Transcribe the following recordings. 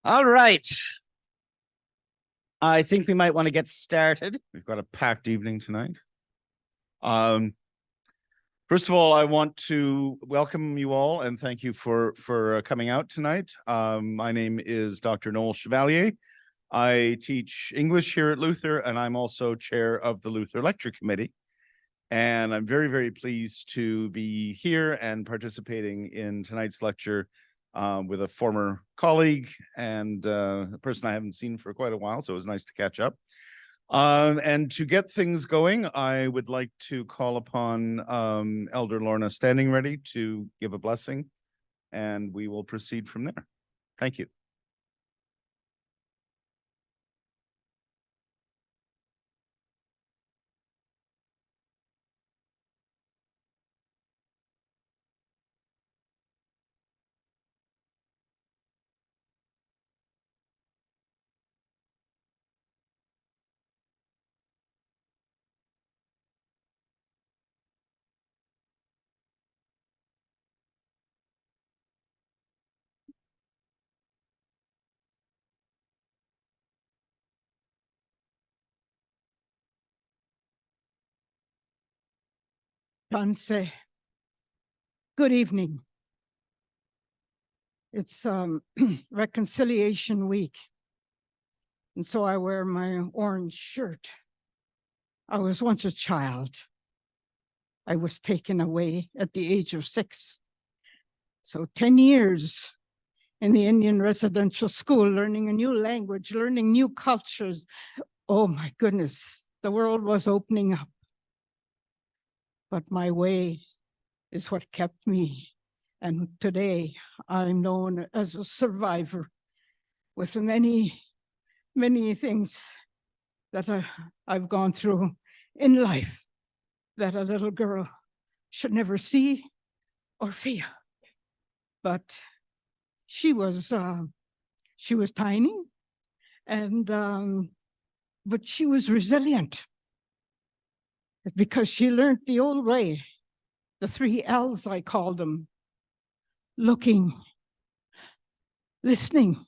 All right. I think we might want to get started. We've got a packed evening tonight. First of all, I want to welcome you all and thank you for coming out tonight. My name is Dr. Noel Chevalier. I teach English here at Luther, and I'm also chair of the Luther Lecture Committee. And I'm very, very pleased to be here and participating in tonight's lecture with a former colleague and a person I haven't seen for quite a while, so it was nice to catch up. And to get things going, I would like to call upon Elder Lorna Standing Ready to give a blessing, and we will proceed from there. Thank you. Panse. Good evening. It's Reconciliation Week, and so I wear my orange shirt. I was once a child. I was taken away at the age of 6. So 10 years in the Indian residential school, learning a new language, learning new cultures. Oh my goodness, the world was opening up. But my way is what kept me. And today I'm known as a survivor with many, many things that I've gone through in life that a little girl should never see or feel. But she was tiny, and but she was resilient because she learned the old way, the 3 L's I called them: looking, listening,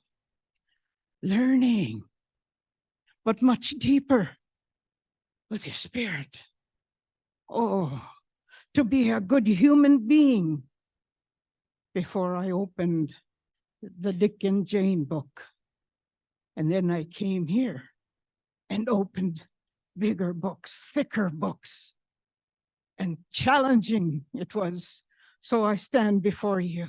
learning, but much deeper with your spirit. Oh, to be a good human being. Before I opened the Dick and Jane book, and then I came here and opened bigger books, thicker books, and challenging it was. So I stand before you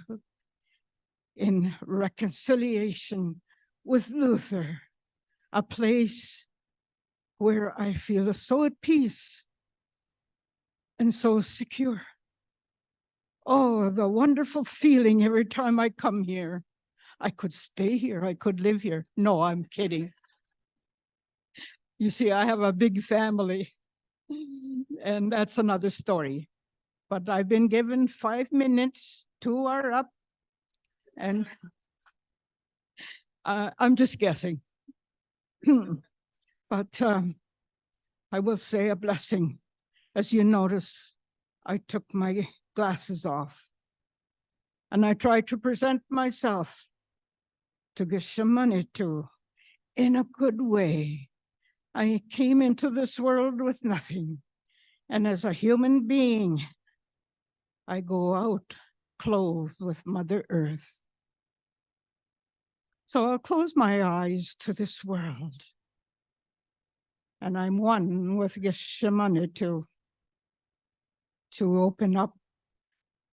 in reconciliation with Luther, a place where I feel so at peace and so secure. Oh, the wonderful feeling every time I come here. I could stay here, I could live here. No, I'm kidding. You see, I have a big family, and that's another story. But I've been given 5 minutes, 2 are up, and I'm just guessing. But I will say a blessing. As you notice, I took my glasses off, and I tried to present myself to give some money to in a good way. I came into this world with nothing, and as a human being, I go out clothed with Mother Earth. So I'll close my eyes to this world, and I'm one with Geshemane to open up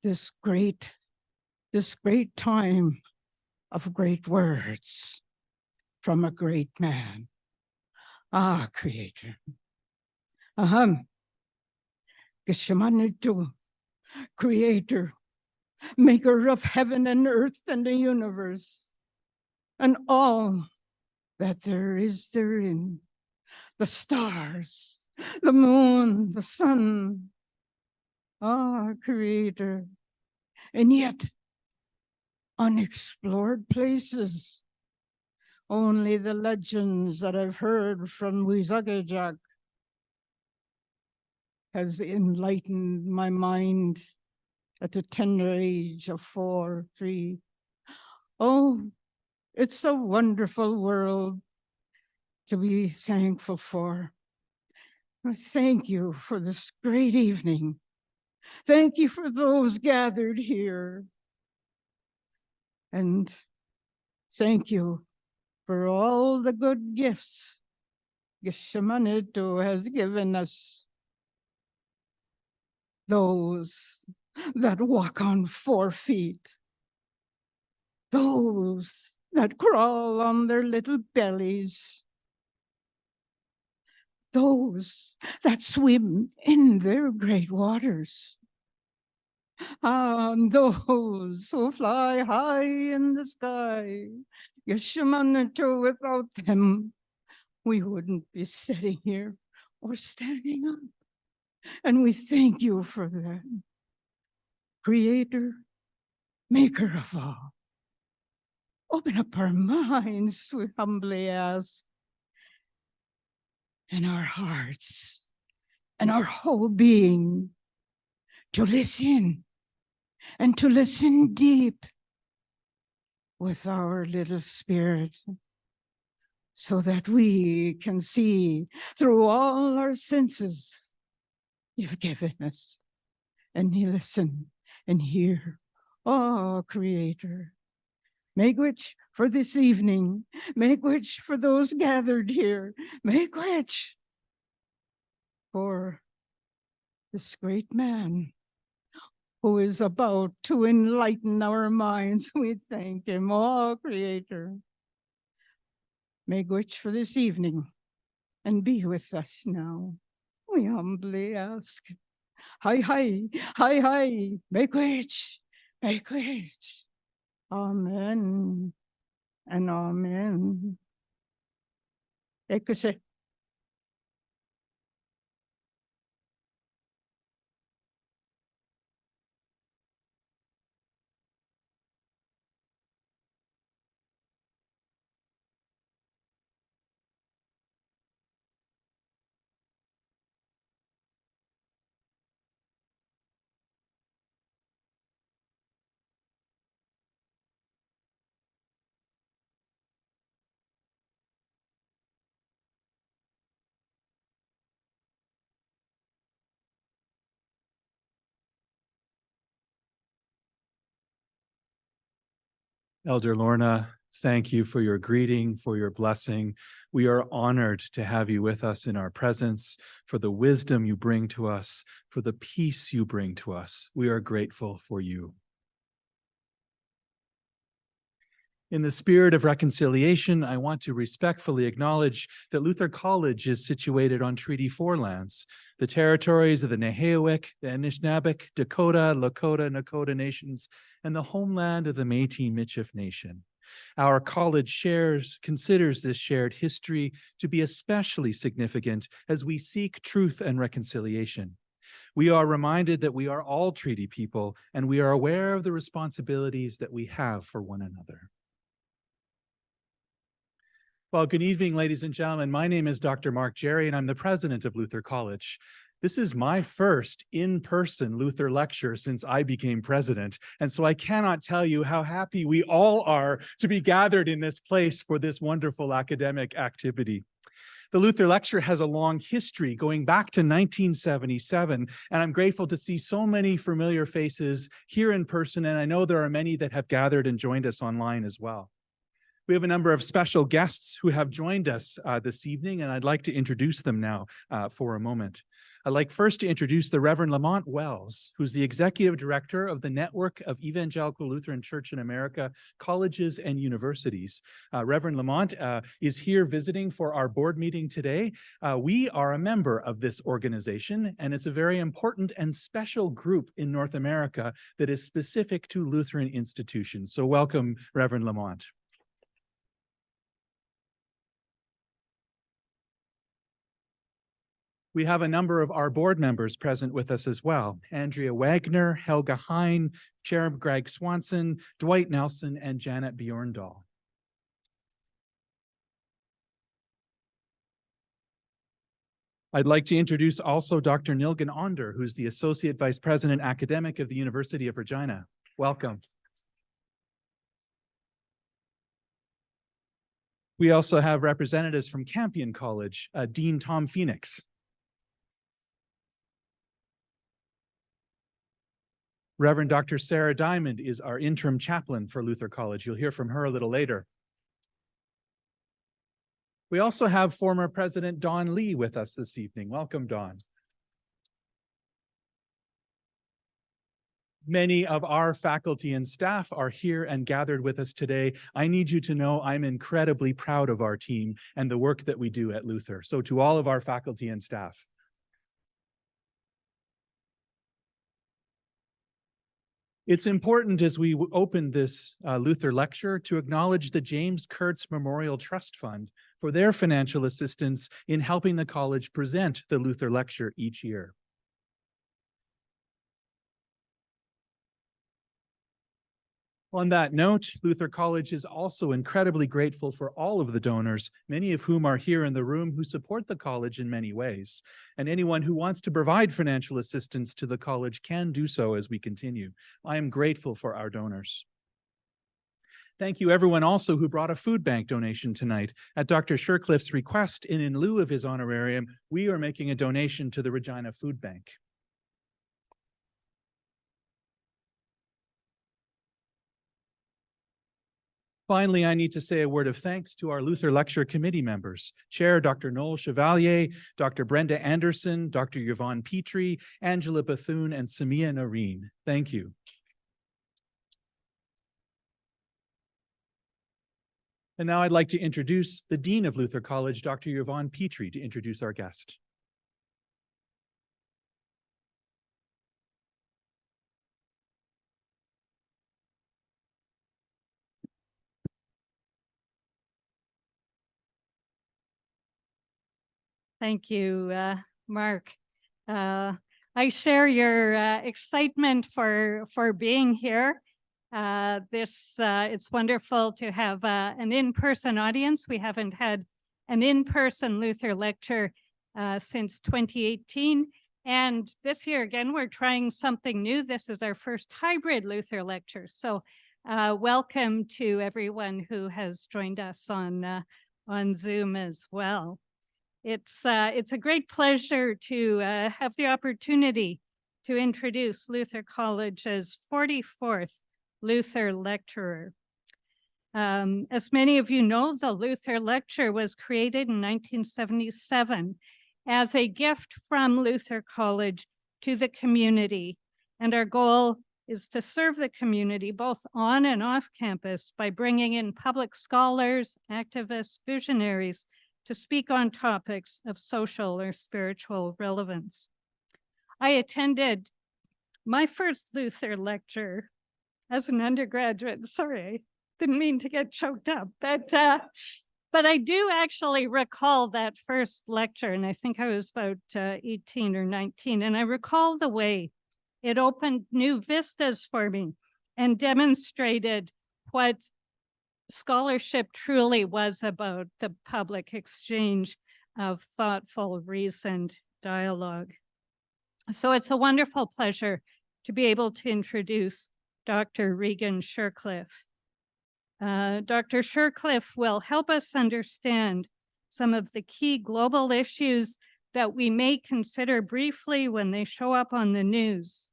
this great time of great words from a great man. Ah, Creator. Geshemane to Creator, maker of heaven and earth and the universe, and all that there is therein, the stars, the moon, the sun. Ah, Creator. And yet, unexplored places. Only the legends that I've heard from Wizagajak has enlightened my mind at the tender age of 4, 3. Oh, It's a wonderful world to be thankful for. Thank you for this great evening. Thank you for those gathered here. And thank you for all the good gifts Geshemanito has given us. Those that walk on 4 feet. Those that crawl on their little bellies. Those that swim in their great waters. And those who fly high in the sky. Geshemanito, without them, we wouldn't be sitting here or standing up. And we thank you for that. Creator, maker of all. Open up our minds, we humbly ask, and our hearts, and our whole being, to listen, and to listen deep with our little spirit, so that we can see through all our senses you've given us, and listen and hear. Oh, Creator, make which for this evening, make which for those gathered here, make which for this great man who is about to enlighten our minds. We thank him, oh Creator. Make which for this evening and be with us now. We humbly ask. Hi, hi, hi, hi, make which, make which. Amen and amen. Ekuse. Elder Lorna, thank you for your greeting, for your blessing. We are honored to have you with us in our presence, for the wisdom you bring to us, for the peace you bring to us. We are grateful for you. In the spirit of reconciliation, I want to respectfully acknowledge that Luther College is situated on Treaty 4 lands, the territories of the Nehiyawik, the Anishinaabeg, Dakota, Lakota, Nakota nations, and the homeland of the Métis-Michif Nation. Our college considers this shared history to be especially significant as we seek truth and reconciliation. We are reminded that we are all treaty people, and we are aware of the responsibilities that we have for one another. Well, good evening, ladies and gentlemen. My name is Dr. Mark Jerry, and I'm the president of Luther College. This is my first in-person Luther lecture since I became president, and so I cannot tell you how happy we all are to be gathered in this place for this wonderful academic activity. The Luther Lecture has a long history going back to 1977, and I'm grateful to see so many familiar faces here in person, and I know there are many that have gathered and joined us online as well. We have a number of special guests who have joined us this evening, and I'd like to introduce them now for a moment. I'd like first to introduce the Reverend Lamont Wells, who's the Executive Director of the Network of Evangelical Lutheran Church in America Colleges and Universities. Reverend Lamont is here visiting for our board meeting today. We are a member of this organization, and it's a very important and special group in North America that is specific to Lutheran institutions. So welcome, Reverend Lamont. We have a number of our board members present with us as well. Andrea Wagner, Helga Hein, Chair Greg Swanson, Dwight Nelson, and Janet Bjorndal. I'd like to introduce also Dr. Nilgen Onder, who's the Associate Vice President Academic of the University of Regina. Welcome. We also have representatives from Campion College, Dean Tom Phoenix. Reverend Dr. Sarah Diamond is our interim chaplain for Luther College. You'll hear from her a little later. We also have former President Don Lee with us this evening. Welcome, Don. Many of our faculty and staff are here and gathered with us today. I need you to know I'm incredibly proud of our team and the work that we do at Luther. So to all of our faculty and staff. It's important as we open this Luther lecture to acknowledge the James Kurtz Memorial Trust Fund for their financial assistance in helping the college present the Luther lecture each year. On that note, Luther College is also incredibly grateful for all of the donors, many of whom are here in the room who support the college in many ways. And anyone who wants to provide financial assistance to the college can do so as we continue. I am grateful for our donors. Thank you everyone also who brought a food bank donation tonight. At Dr. Shercliffe's request and in lieu of his honorarium, we are making a donation to the Regina Food Bank. Finally, I need to say a word of thanks to our Luther Lecture Committee members, Chair Dr. Noel Chevalier, Dr. Brenda Anderson, Dr. Yvonne Petrie, Angela Bethune, and Samia Noreen. Thank you. And now I'd like to introduce the Dean of Luther College, Dr. Yvonne Petrie, to introduce our guest. Thank you, Mark. I share your excitement for being here. It's wonderful to have an in-person audience. We haven't had an in-person Luther lecture since 2018. And this year, again, we're trying something new. This is our first hybrid Luther lecture. So welcome to everyone who has joined us on Zoom as well. It's a great pleasure to have the opportunity to introduce Luther College's 44th Luther lecturer. As many of you know, the Luther Lecture was created in 1977 as a gift from Luther College to the community. And our goal is to serve the community both on and off campus by bringing in public scholars, activists, visionaries, to speak on topics of social or spiritual relevance. I attended my first Luther lecture as an undergraduate. Sorry, didn't mean to get choked up, but I do actually recall that first lecture, and I think I was about 18 or 19, and I recall the way it opened new vistas for me and demonstrated what scholarship truly was about, the public exchange of thoughtful, reasoned dialogue. So it's a wonderful pleasure to be able to introduce Dr. Regan Shercliffe. Dr. Shercliffe will help us understand some of the key global issues that we may consider briefly when they show up on the news,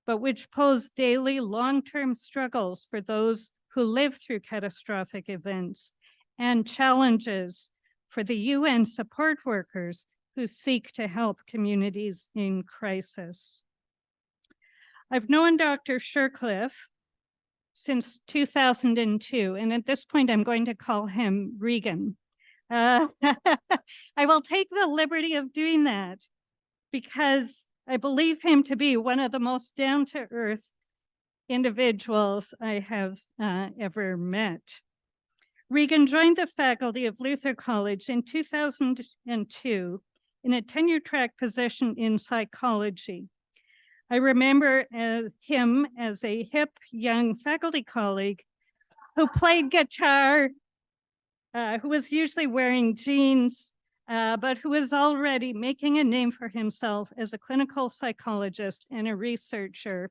but which pose daily long-term struggles for those who live through catastrophic events, and challenges for the UN support workers who seek to help communities in crisis. I've known Dr. Shercliffe since 2002, and at this point I'm going to call him Regan. I will take the liberty of doing that because I believe him to be one of the most down-to-earth individuals I have ever met. Regan joined the faculty of Luther College in 2002 in a tenure-track position in psychology. I remember him as a hip young faculty colleague who played guitar, who was usually wearing jeans, but who was already making a name for himself as a clinical psychologist and a researcher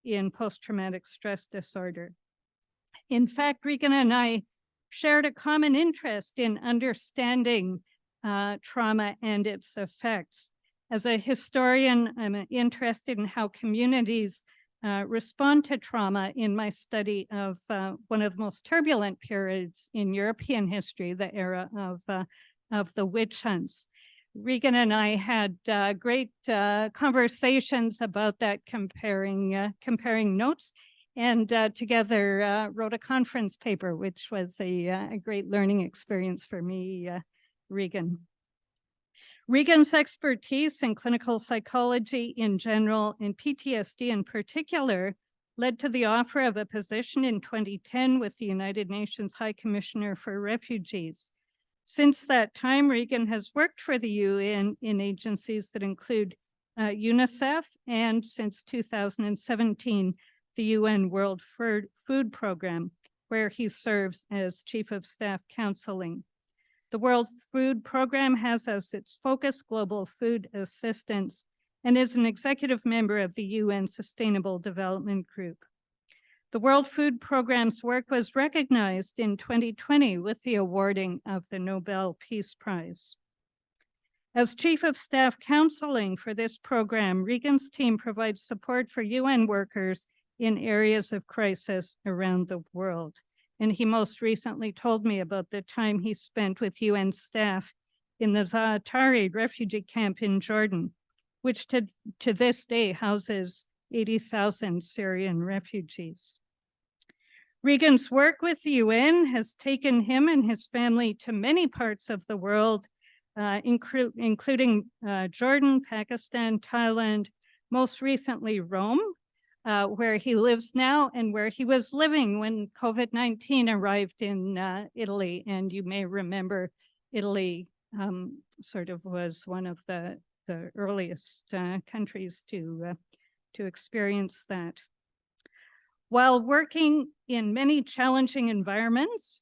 in post-traumatic stress disorder. In fact, Regan and I shared a common interest in understanding trauma and its effects. As a historian, I'm interested in how communities respond to trauma in my study of one of the most turbulent periods in European history, the era of the witch hunts. Regan and I had great conversations about that, comparing notes, and together wrote a conference paper, which was a great learning experience for me, Regan. Regan's expertise in clinical psychology in general and PTSD in particular led to the offer of a position in 2010 with the United Nations High Commissioner for Refugees. Since that time, Regan has worked for the UN in agencies that include UNICEF and since 2017, the UN World Food Program, where he serves as Chief of Staff Counseling. The World Food Program has as its focus global food assistance and is an executive member of the UN Sustainable Development Group. The World Food Program's work was recognized in 2020 with the awarding of the Nobel Peace Prize. As Chief of Staff Counseling for this program, Regan's team provides support for UN workers in areas of crisis around the world. And he most recently told me about the time he spent with UN staff in the Zaatari refugee camp in Jordan, which to this day houses 80,000 Syrian refugees. Regan's work with the UN has taken him and his family to many parts of the world, including Jordan, Pakistan, Thailand, most recently Rome, where he lives now and where he was living when COVID-19 arrived in Italy. And you may remember Italy sort of was one of the earliest countries to experience that. While working in many challenging environments,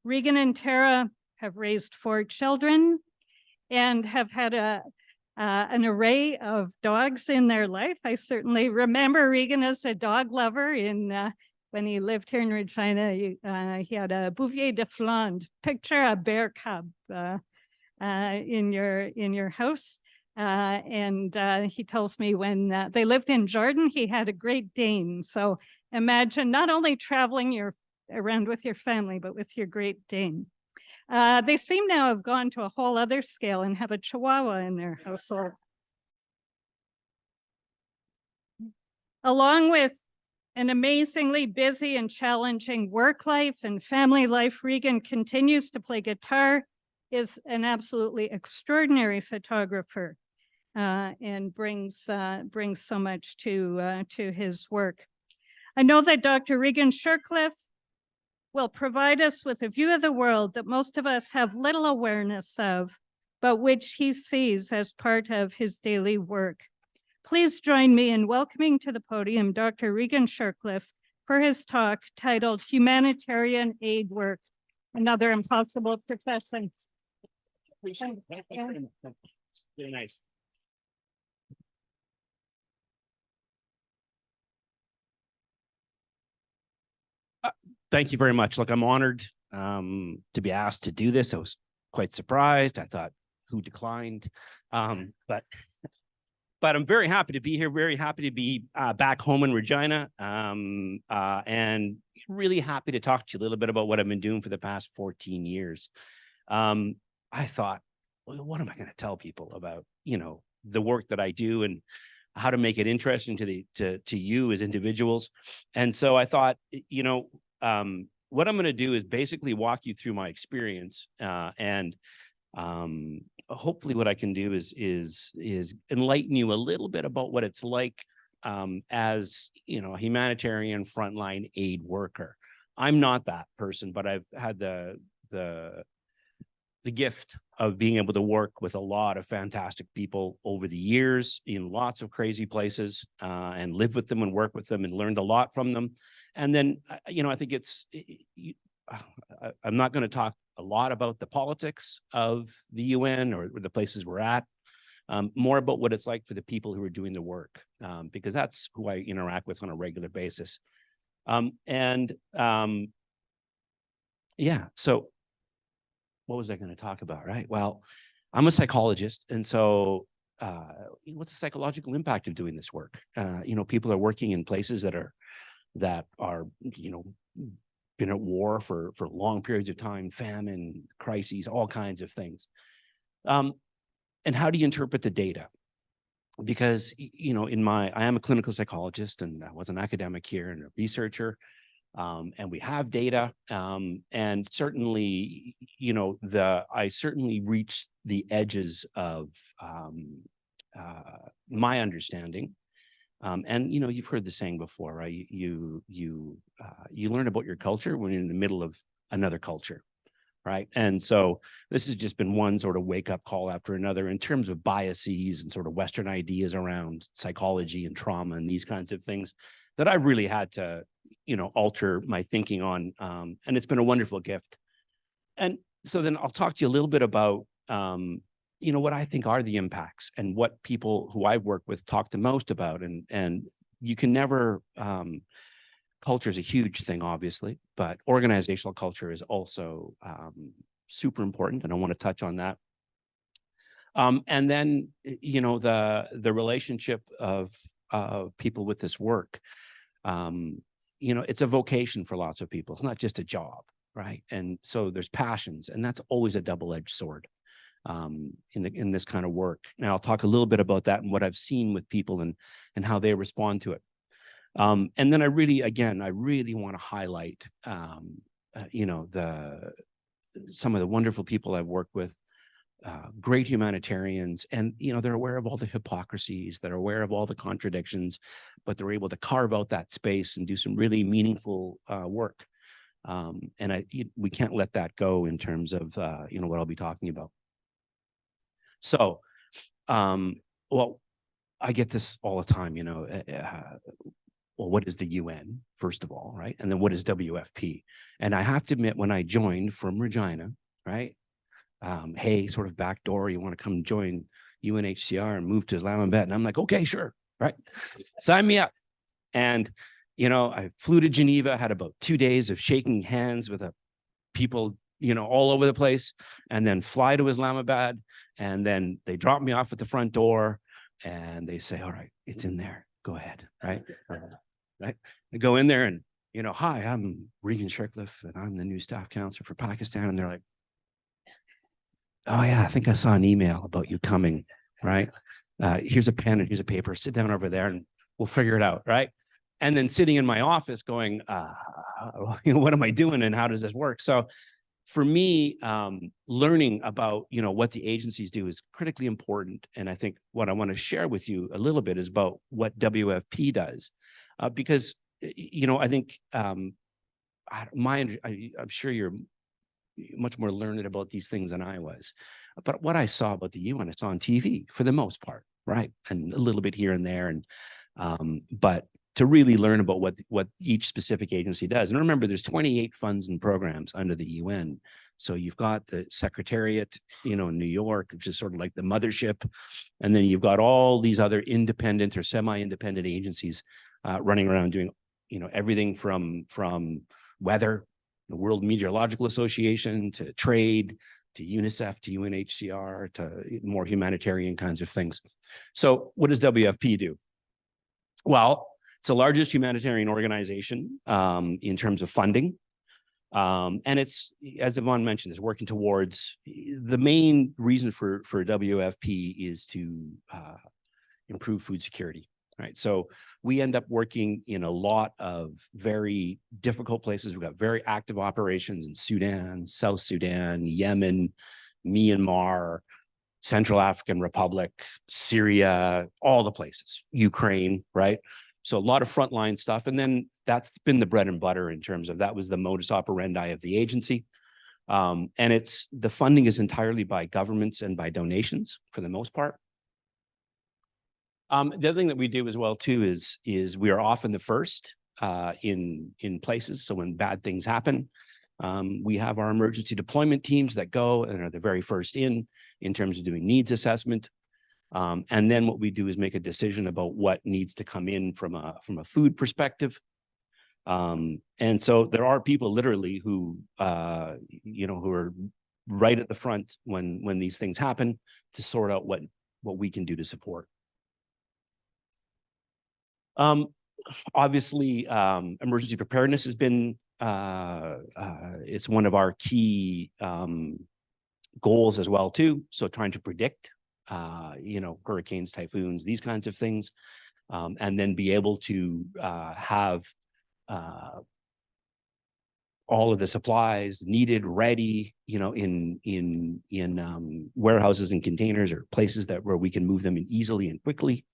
Regan and Tara have raised 4 children and have had an array of dogs in their life. I certainly remember Regan as a dog lover. When he lived here in Regina, he had a Bouvier de Flandre. Picture a bear cub in your house. And he tells me when they lived in Jordan, he had a Great Dane. So imagine not only traveling around with your family, but with your Great Dane. They seem now have gone to a whole other scale and have a Chihuahua in their household. Along with an amazingly busy and challenging work life and family life, Regan continues to play guitar, is an absolutely extraordinary photographer, and brings so much to his work. I know that Dr. Regan Shercliffe will provide us with a view of the world that most of us have little awareness of, but which he sees as part of his daily work. Please join me in welcoming to the podium Dr. Regan Shercliffe for his talk titled Humanitarian Aid Work, Another Impossible Profession. Very nice. Thank you very much. Look, I'm honored to be asked to do this. I was quite surprised. I thought, who declined? But I'm very happy to be here, very happy to be back home in Regina, and really happy to talk to you a little bit about what I've been doing for the past 14 years. I thought, well, what am I going to tell people about, the work that I do and how to make it interesting to you as individuals? And so I thought, what I'm going to do is basically walk you through my experience, and hopefully what I can do is enlighten you a little bit about what it's like as a humanitarian frontline aid worker. I'm not that person, but I've had the gift of being able to work with a lot of fantastic people over the years in lots of crazy places, and live with them and work with them and learned a lot from them. And then, I think I'm not going to talk a lot about the politics of the UN or the places we're at, more about what it's like for the people who are doing the work, because that's who I interact with on a regular basis. yeah, so what was I going to talk about, right? Well, I'm a psychologist, and so what's the psychological impact of doing this work? People are working in places that are been at war for long periods of time, famine, crises, all kinds of things. And how do you interpret the data? Because I am a clinical psychologist, and I was an academic here and a researcher. And we have data, and certainly, I certainly reached the edges of my understanding. And you've heard the saying before, right? You learn about your culture when you're in the middle of another culture, right? And so this has just been one sort of wake up call after another in terms of biases and sort of Western ideas around psychology and trauma and these kinds of things that I've really had to alter my thinking on. And it's been a wonderful gift. And so then I'll talk to you a little bit about, what I think are the impacts and what people who I've worked with talk the most about. And you can never, culture is a huge thing, obviously, but organizational culture is also super important. And I want to touch on that. And then, the relationship of people with this work. It's a vocation for lots of people. It's not just a job, right? And so there's passions, and that's always a double-edged sword in this kind of work. Now I'll talk a little bit about that and what I've seen with people and how they respond to it. And then I really want to highlight, some of the wonderful people I've worked with. Great humanitarians, and they're aware of all the hypocrisies, they're aware of all the contradictions, but they're able to carve out that space and do some really meaningful work. And we can't let that go in terms of what I'll be talking about. So, well, I get this all the time. Well, what is the UN, first of all, right? And then what is WFP? And I have to admit, when I joined from Regina, right? Hey, sort of backdoor, you want to come join UNHCR and move to Islamabad? And I'm like, okay, sure, right? Sign me up. And, I flew to Geneva, had about 2 days of shaking hands with people, all over the place, and then fly to Islamabad. And then they drop me off at the front door and they say, all right, it's in there. Go ahead, right? Right. I go in there and, hi, I'm Regan Shercliffe, and I'm the new staff counselor for Pakistan. And they're like, oh yeah, I think I saw an email about you coming, right? Here's a pen and here's a paper. Sit down over there and we'll figure it out, right? And then sitting in my office going, what am I doing and how does this work? So for me, learning about, what the agencies do is critically important. And I think what I want to share with you a little bit is about what WFP does. Because, I think I'm sure you're much more learned about these things than I was. But what I saw about the UN, I saw on TV for the most part, right? And a little bit here and there. And but to really learn about what each specific agency does. And remember, there's 28 funds and programs under the UN. So you've got the Secretariat, in New York, which is sort of like the mothership. And then you've got all these other independent or semi-independent agencies running around doing, everything from weather, the World Meteorological Association, to trade, to UNICEF, to UNHCR, to more humanitarian kinds of things. So what does WFP do? Well, it's the largest humanitarian organization in terms of funding. And it's, as Yvonne mentioned, is working towards, the main reason for WFP is to improve food security, right? So we end up working in a lot of very difficult places. We've got very active operations in Sudan, South Sudan, Yemen, Myanmar, Central African Republic, Syria, all the places, Ukraine, right? So a lot of frontline stuff. And then that's been the bread and butter in terms of, that was the modus operandi of the agency. And the funding is entirely by governments and by donations for the most part. The other thing that we do as well too is we are often the first in places. So when bad things happen, we have our emergency deployment teams that go and are the very first in terms of doing needs assessment. And then what we do is make a decision about what needs to come in from a food perspective. And so there are people literally who, who are right at the front when these things happen to sort out what we can do to support. Obviously, emergency preparedness has been, it's one of our key goals as well too. So trying to predict, hurricanes, typhoons, these kinds of things, and then be able to have all of the supplies needed ready, in warehouses and containers or places where we can move them in easily and quickly.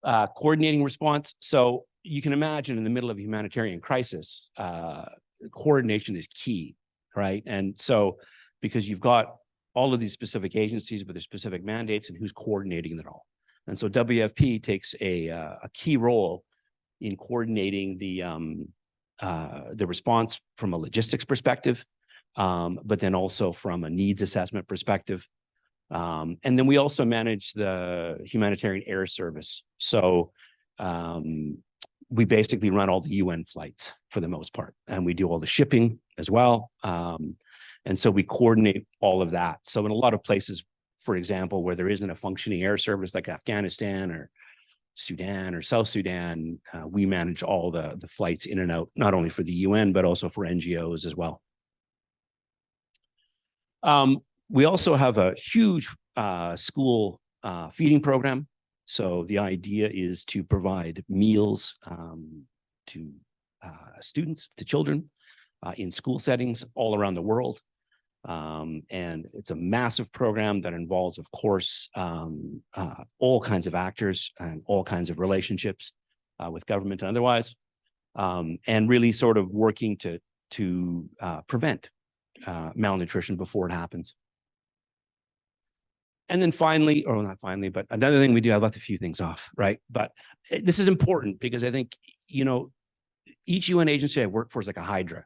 Coordinating response. So you can imagine in the middle of a humanitarian crisis, coordination is key, right? And so because you've got all of these specific agencies with their specific mandates and who's coordinating it all. And so WFP takes a key role in coordinating the response from a logistics perspective, but then also from a needs assessment perspective. And then we also manage the humanitarian air service. So we basically run all the UN flights for the most part, and we do all the shipping as well. And so we coordinate all of that. So in a lot of places, for example, where there isn't a functioning air service like Afghanistan or Sudan or South Sudan, we manage all the flights in and out, not only for the UN, but also for NGOs as well. We also have a huge school feeding program. So the idea is to provide meals to students, to children in school settings all around the world. And it's a massive program that involves, of course, all kinds of actors and all kinds of relationships with government and otherwise, and really sort of working to prevent malnutrition before it happens. And then finally, or not finally, but another thing we do, I left a few things off, right? But this is important because I think, each UN agency I work for is like a hydra,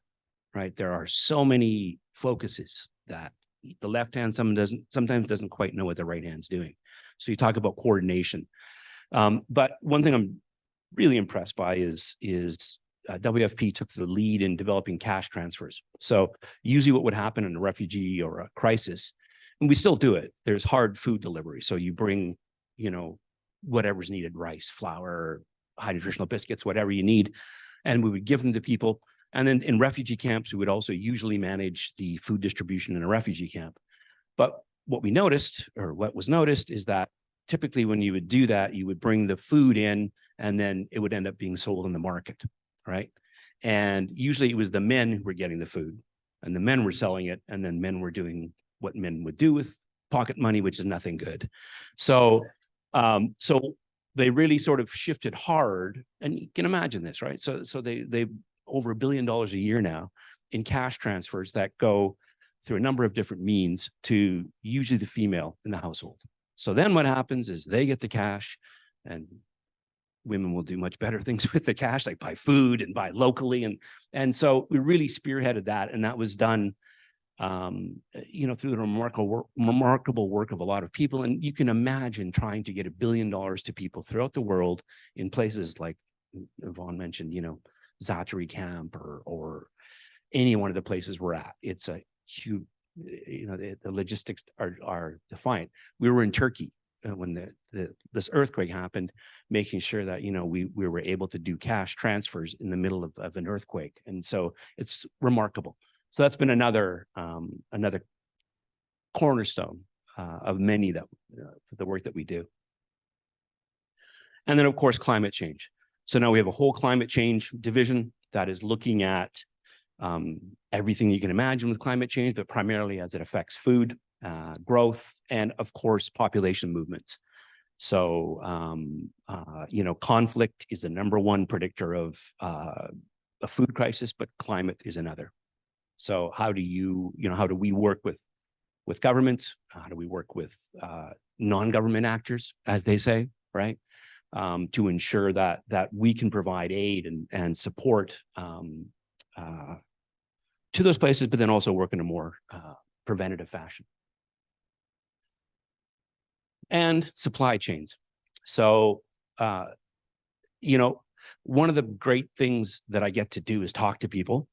right? There are so many focuses that the left hand sometimes doesn't quite know what the right hand's doing. So you talk about coordination. But one thing I'm really impressed by is WFP took the lead in developing cash transfers. So usually what would happen in a refugee or a crisis, and we still do it, there's hard food delivery. So you bring, whatever's needed, rice, flour, high nutritional biscuits, whatever you need, and we would give them to people. And then in refugee camps, we would also usually manage the food distribution in a refugee camp. But what we noticed, or what was noticed, is that typically when you would do that, you would bring the food in and then it would end up being sold in the market, right? And usually it was the men who were getting the food and the men were selling it, and then men were doing what men would do with pocket money, which is nothing good. So, so they really sort of shifted hard, and you can imagine this, right? So they over $1 billion a year now in cash transfers that go through a number of different means to usually the female in the household. So then what happens is they get the cash, and women will do much better things with the cash, like buy food and buy locally. And so we really spearheaded that. And that was done, through the remarkable work of a lot of people. And you can imagine trying to get $1 billion to people throughout the world in places like Yvonne mentioned, Zatari camp or any one of the places we're at. It's a huge, the logistics are defiant. We were in Turkey when this earthquake happened, making sure that, we were able to do cash transfers in the middle of an earthquake. And so it's remarkable. So that's been another cornerstone of many that the work that we do. And then, of course, climate change. So now we have a whole climate change division that is looking at everything you can imagine with climate change, but primarily as it affects food, growth, and of course, population movements. So, conflict is the #1 predictor of a food crisis, but climate is another. So how do we work with governments? How do we work with non-government actors, as they say, right? To ensure that we can provide aid and support to those places, but then also work in a more preventative fashion. And supply chains. So you know, one of the great things that I get to do is talk to people.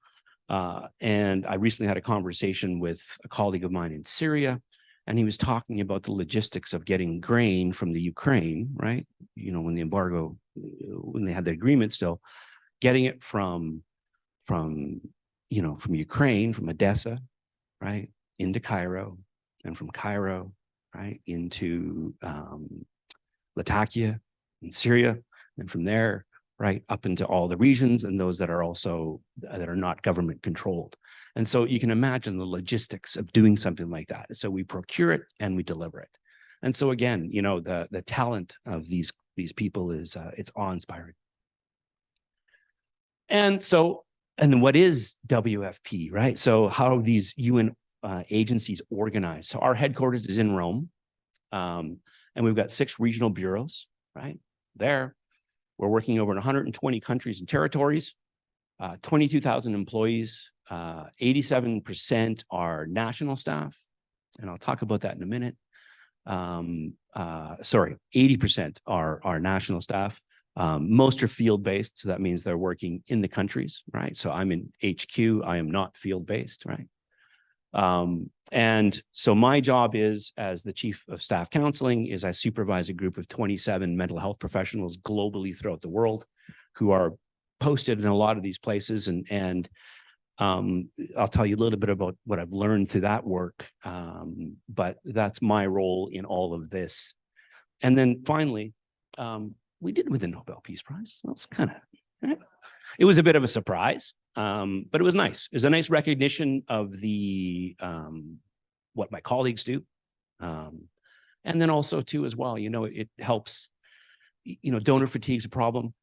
And I recently had a conversation with a colleague of mine in Syria, and he was talking about the logistics of getting grain from the Ukraine, right? You know, when the embargo, when they had the agreement still, getting it from Ukraine, from Odessa, right, into Cairo, and from Cairo, right, into Latakia in Syria, and from there, right, up into all the regions and those that are also that are not government controlled. And so you can imagine the logistics of doing something like that. So we procure it and we deliver it. And so again, you know, the talent of these people is it's awe-inspiring. And so, and then what is WFP, right? So how are these UN agencies organized? So our headquarters is in Rome, and we've got 6 regional bureaus, right? There, we're working over in 120 countries and territories, 22,000 employees, 87% are national staff, and I'll talk about that in a minute. 80% are national staff. Most are field-based, so that means they're working in the countries, right? So I'm in HQ, I am not field-based, right? And so my job is, as the chief of staff counseling, is I supervise a group of 27 mental health professionals globally throughout the world who are posted in a lot of these places. And I'll tell you a little bit about what I've learned through that work. But that's my role in all of this. And then finally, we did win the Nobel Peace Prize. That was kind of, it was a bit of a surprise. But it was nice. It was a nice recognition of the what my colleagues do. And then also too, as well, you know, it helps, you know, donor fatigue is a problem.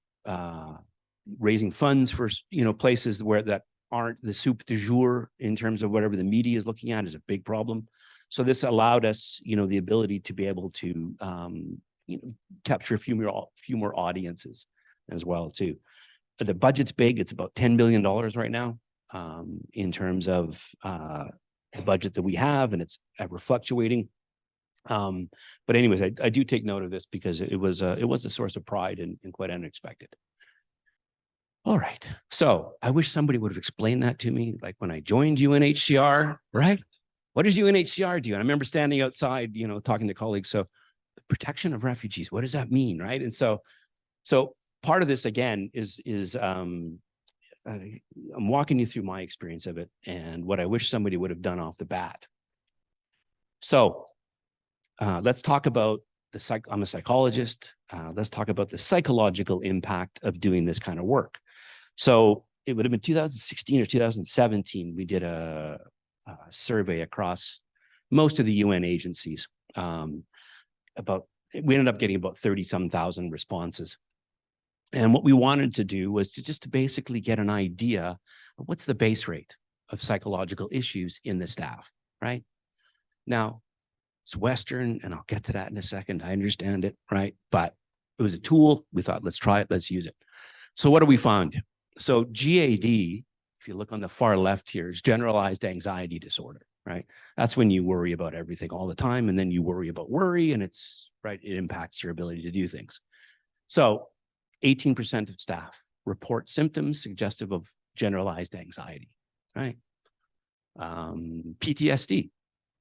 Raising funds for, you know, places where that aren't the soup du jour in terms of whatever the media is looking at is a big problem. So this allowed us, you know, the ability to be able to, you know, capture a few more audiences as well too. The budget's big. It's about $10 billion right now in terms of the budget that we have, and it's ever fluctuating. But anyways, I do take note of this because it was a source of pride and quite unexpected. All right. So I wish somebody would have explained that to me, like when I joined UNHCR, right? What does UNHCR do? And I remember standing outside, you know, talking to colleagues. So protection of refugees, what does that mean, right? And so part of this again is I'm walking you through my experience of it and what I wish somebody would have done off the bat. So let's talk about I'm a psychologist. Let's talk about the psychological impact of doing this kind of work. So it would have been 2016 or 2017. We did a survey across most of the UN agencies. We ended up getting about 30-some thousand responses. And what we wanted to do was to basically get an idea of what's the base rate of psychological issues in the staff, right? Now, it's Western, and I'll get to that in a second. I understand it, right? But it was a tool. We thought, let's try it, let's use it. So what do we find? So GAD, if you look on the far left here, is generalized anxiety disorder, right? That's when you worry about everything all the time, and then you worry about worry, and it's, right, it impacts your ability to do things. So 18% of staff report symptoms suggestive of generalized anxiety, right? PTSD,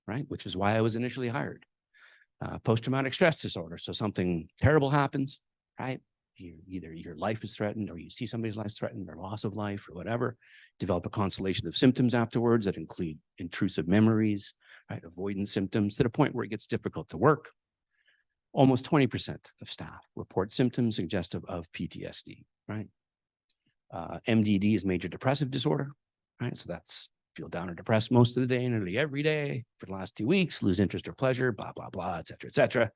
right? Which is why I was initially hired. Post-traumatic stress disorder. So something terrible happens, right? Either your life is threatened, or you see somebody's life threatened, or loss of life, or whatever. Develop a constellation of symptoms afterwards that include intrusive memories, right? Avoidance symptoms, to the point where it gets difficult to work. Almost 20% of staff report symptoms suggestive of PTSD, right? MDD is major depressive disorder, right? So that's feel down or depressed most of the day, nearly every day for the last 2 weeks, lose interest or pleasure, blah, blah, blah, et cetera,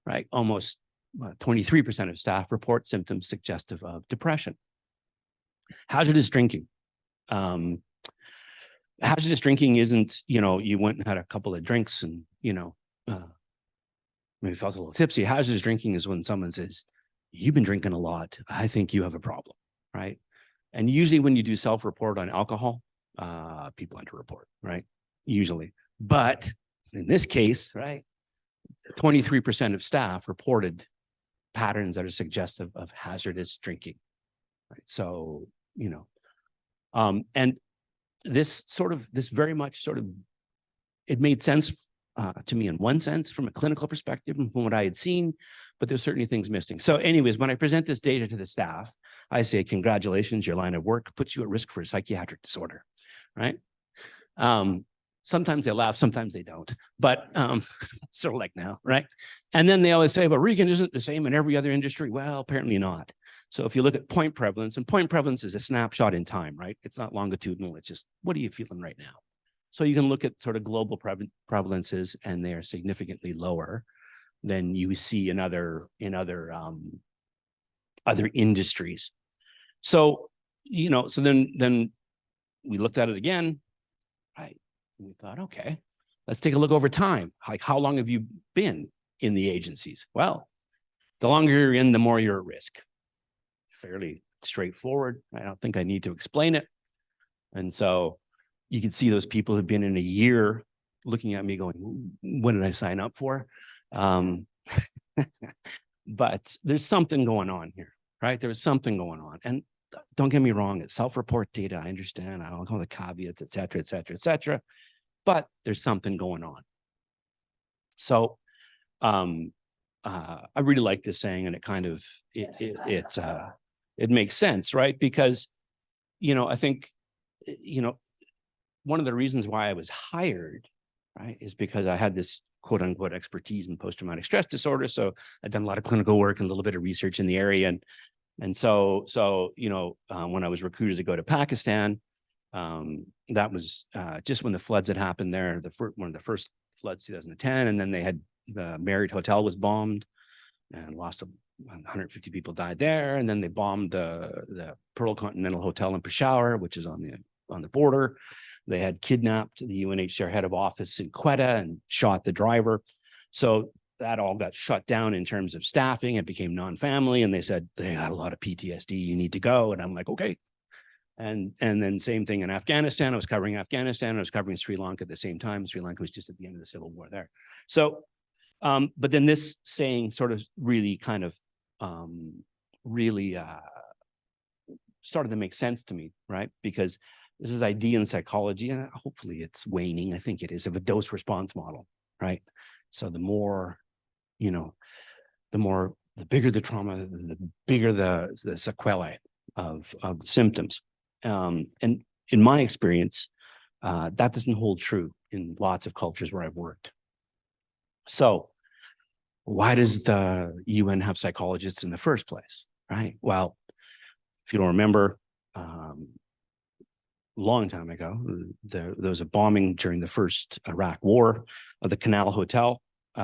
right? Almost 23% of staff report symptoms suggestive of depression. Hazardous drinking. Hazardous drinking isn't, you know, you went and had a couple of drinks and, you know, maybe felt a little tipsy. Hazardous drinking is when someone says, you've been drinking a lot, I think you have a problem, right? And usually when you do self-report on alcohol, people underreport, right? Usually. But in this case, right, 23% of staff reported patterns that are suggestive of hazardous drinking. Right? So, and this very much sort of, it made sense to me in one sense from a clinical perspective and from what I had seen, but there's certainly things missing. So anyways, when I present this data to the staff, I say, congratulations, your line of work puts you at risk for a psychiatric disorder, right? Sometimes they laugh, sometimes they don't, but sort of like now, right? And then they always say, but Regan isn't the same in every other industry. Well, apparently not. So if you look at point prevalence, and point prevalence is a snapshot in time, right? It's not longitudinal, it's just, what are you feeling right now? So you can look at sort of global prevalences, and they are significantly lower than you see in other industries. So, so then we looked at it again, right? And we thought, okay, let's take a look over time. Like, how long have you been in the agencies? Well, the longer you're in, the more you're at risk. Fairly straightforward. I don't think I need to explain it. And so you can see those people who've been in a year looking at me going, what did I sign up for? But there's something going on here, right? There's something going on. And don't get me wrong, it's self-report data. I understand. I don't know the caveats, et cetera, et cetera, et cetera. But there's something going on. So I really like this saying, and it kind of, it makes sense, right? Because, I think, one of the reasons why I was hired, right, is because I had this quote unquote expertise in post-traumatic stress disorder. So I'd done a lot of clinical work and a little bit of research in the area. And so when I was recruited to go to Pakistan, that was just when the floods had happened there, one of the first floods, 2010. And then they had, the Marriott Hotel was bombed and 150 people died there. And then they bombed the Pearl Continental Hotel in Peshawar, which is on the border. They had kidnapped the UNHCR head of office in Quetta and shot the driver. So that all got shut down in terms of staffing. It became non-family, and they said they had a lot of PTSD. You need to go. And I'm like, okay. And then same thing in Afghanistan. I was covering Afghanistan. I was covering Sri Lanka at the same time. Sri Lanka was just at the end of the civil war there. So, but then this saying sort of really kind of started to make sense to me, right? Because this is idea in psychology, and hopefully it's waning. I think it is, of a dose response model, right? So the more, the bigger the trauma, the bigger the sequelae of the symptoms. And in my experience, that doesn't hold true in lots of cultures where I've worked. So why does the UN have psychologists in the first place, right? Well, if you don't remember, long time ago, there was a bombing during the first Iraq war of the Canal Hotel,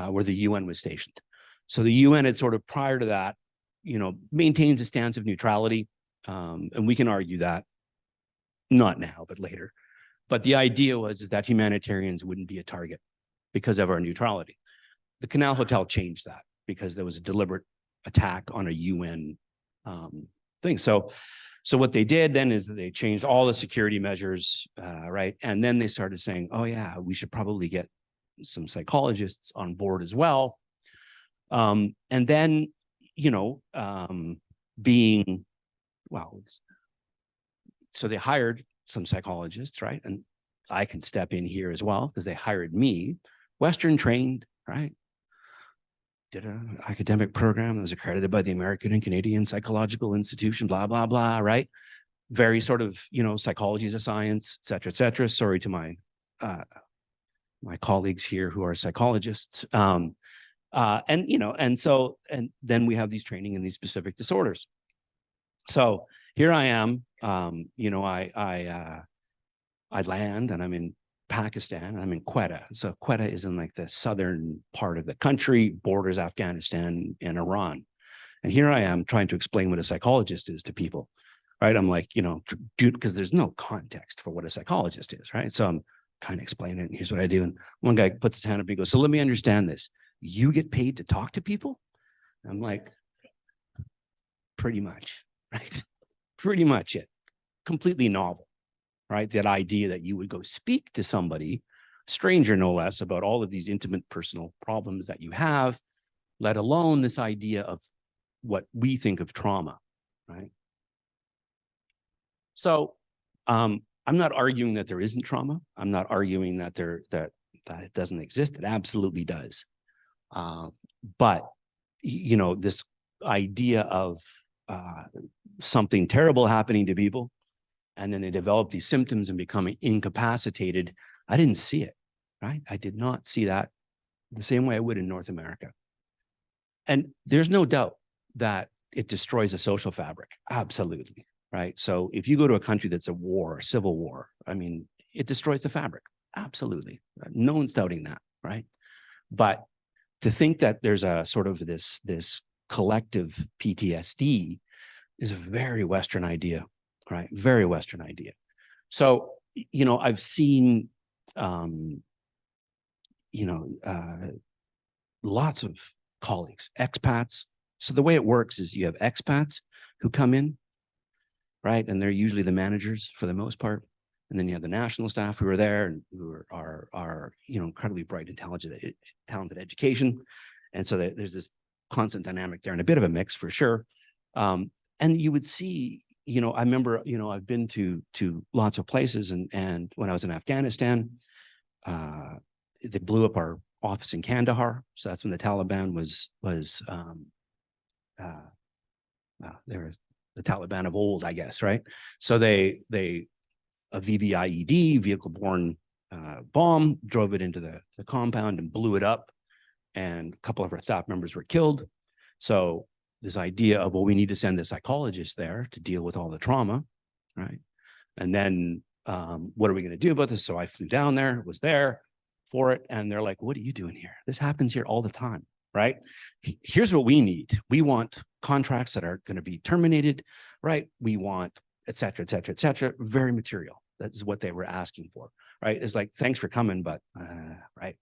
where the UN was stationed. So the UN had sort of, prior to that, maintains a stance of neutrality. And we can argue that, not now, but later. But the idea is that humanitarians wouldn't be a target because of our neutrality. The Canal Hotel changed that because there was a deliberate attack on a UN thing. So what they did then is that they changed all the security measures, right? And then they started saying, oh yeah, we should probably get some psychologists on board as well. And then, so they hired some psychologists, right? And I can step in here as well because they hired me, Western trained, right? Did an academic program that was accredited by the American and Canadian Psychological Institution, blah, blah, blah, right? Very sort of, psychology is a science, et cetera, et cetera. Sorry to my colleagues here who are psychologists. And then we have these training in these specific disorders. So here I am, I land and I'm in Pakistan, I'm in Quetta. So Quetta is in like the southern part of the country, borders Afghanistan and Iran. And here I am trying to explain what a psychologist is to people, right? I'm like, dude, because there's no context for what a psychologist is, right? So I'm trying to explain it. And here's what I do. And one guy puts his hand up and he goes, so let me understand this. You get paid to talk to people? I'm like, pretty much, right? Pretty much it. Completely novel. Right? That idea that you would go speak to somebody, stranger no less, about all of these intimate personal problems that you have, let alone this idea of what we think of trauma, right? So I'm not arguing that there isn't trauma. I'm not arguing that that it doesn't exist. It absolutely does. But you know, this idea of something terrible happening to people, and then they develop these symptoms and becoming incapacitated. I didn't see it, right? I did not see that the same way I would in North America. And there's no doubt that it destroys a social fabric. Absolutely, right? So if you go to a country that's a war, a civil war, I mean, it destroys the fabric. Absolutely. No one's doubting that, right? But to think that there's a sort of this collective PTSD is a very Western idea, right? Very Western idea. So, you know, I've seen, lots of colleagues, expats. So the way it works is you have expats who come in, right? And they're usually the managers for the most part. And then you have the national staff who are there and who are incredibly bright, intelligent, talented education. And so there's this constant dynamic there and a bit of a mix for sure. And you would see, I remember, I've been to lots of places and when I was in Afghanistan, they blew up our office in Kandahar. So that's when the Taliban they were the Taliban of old, I guess, right? So a VBIED, vehicle-borne bomb, drove it into the compound and blew it up. And a couple of our staff members were killed. So this idea of, well, we need to send a psychologist there to deal with all the trauma, right? And then what are we going to do about this? So I flew down there, was there for it. And they're like, what are you doing here? This happens here all the time, right? Here's what we need. We want contracts that are going to be terminated, right? We want et cetera, et cetera, et cetera. Very material. That's what they were asking for, right? It's like, thanks for coming, but right,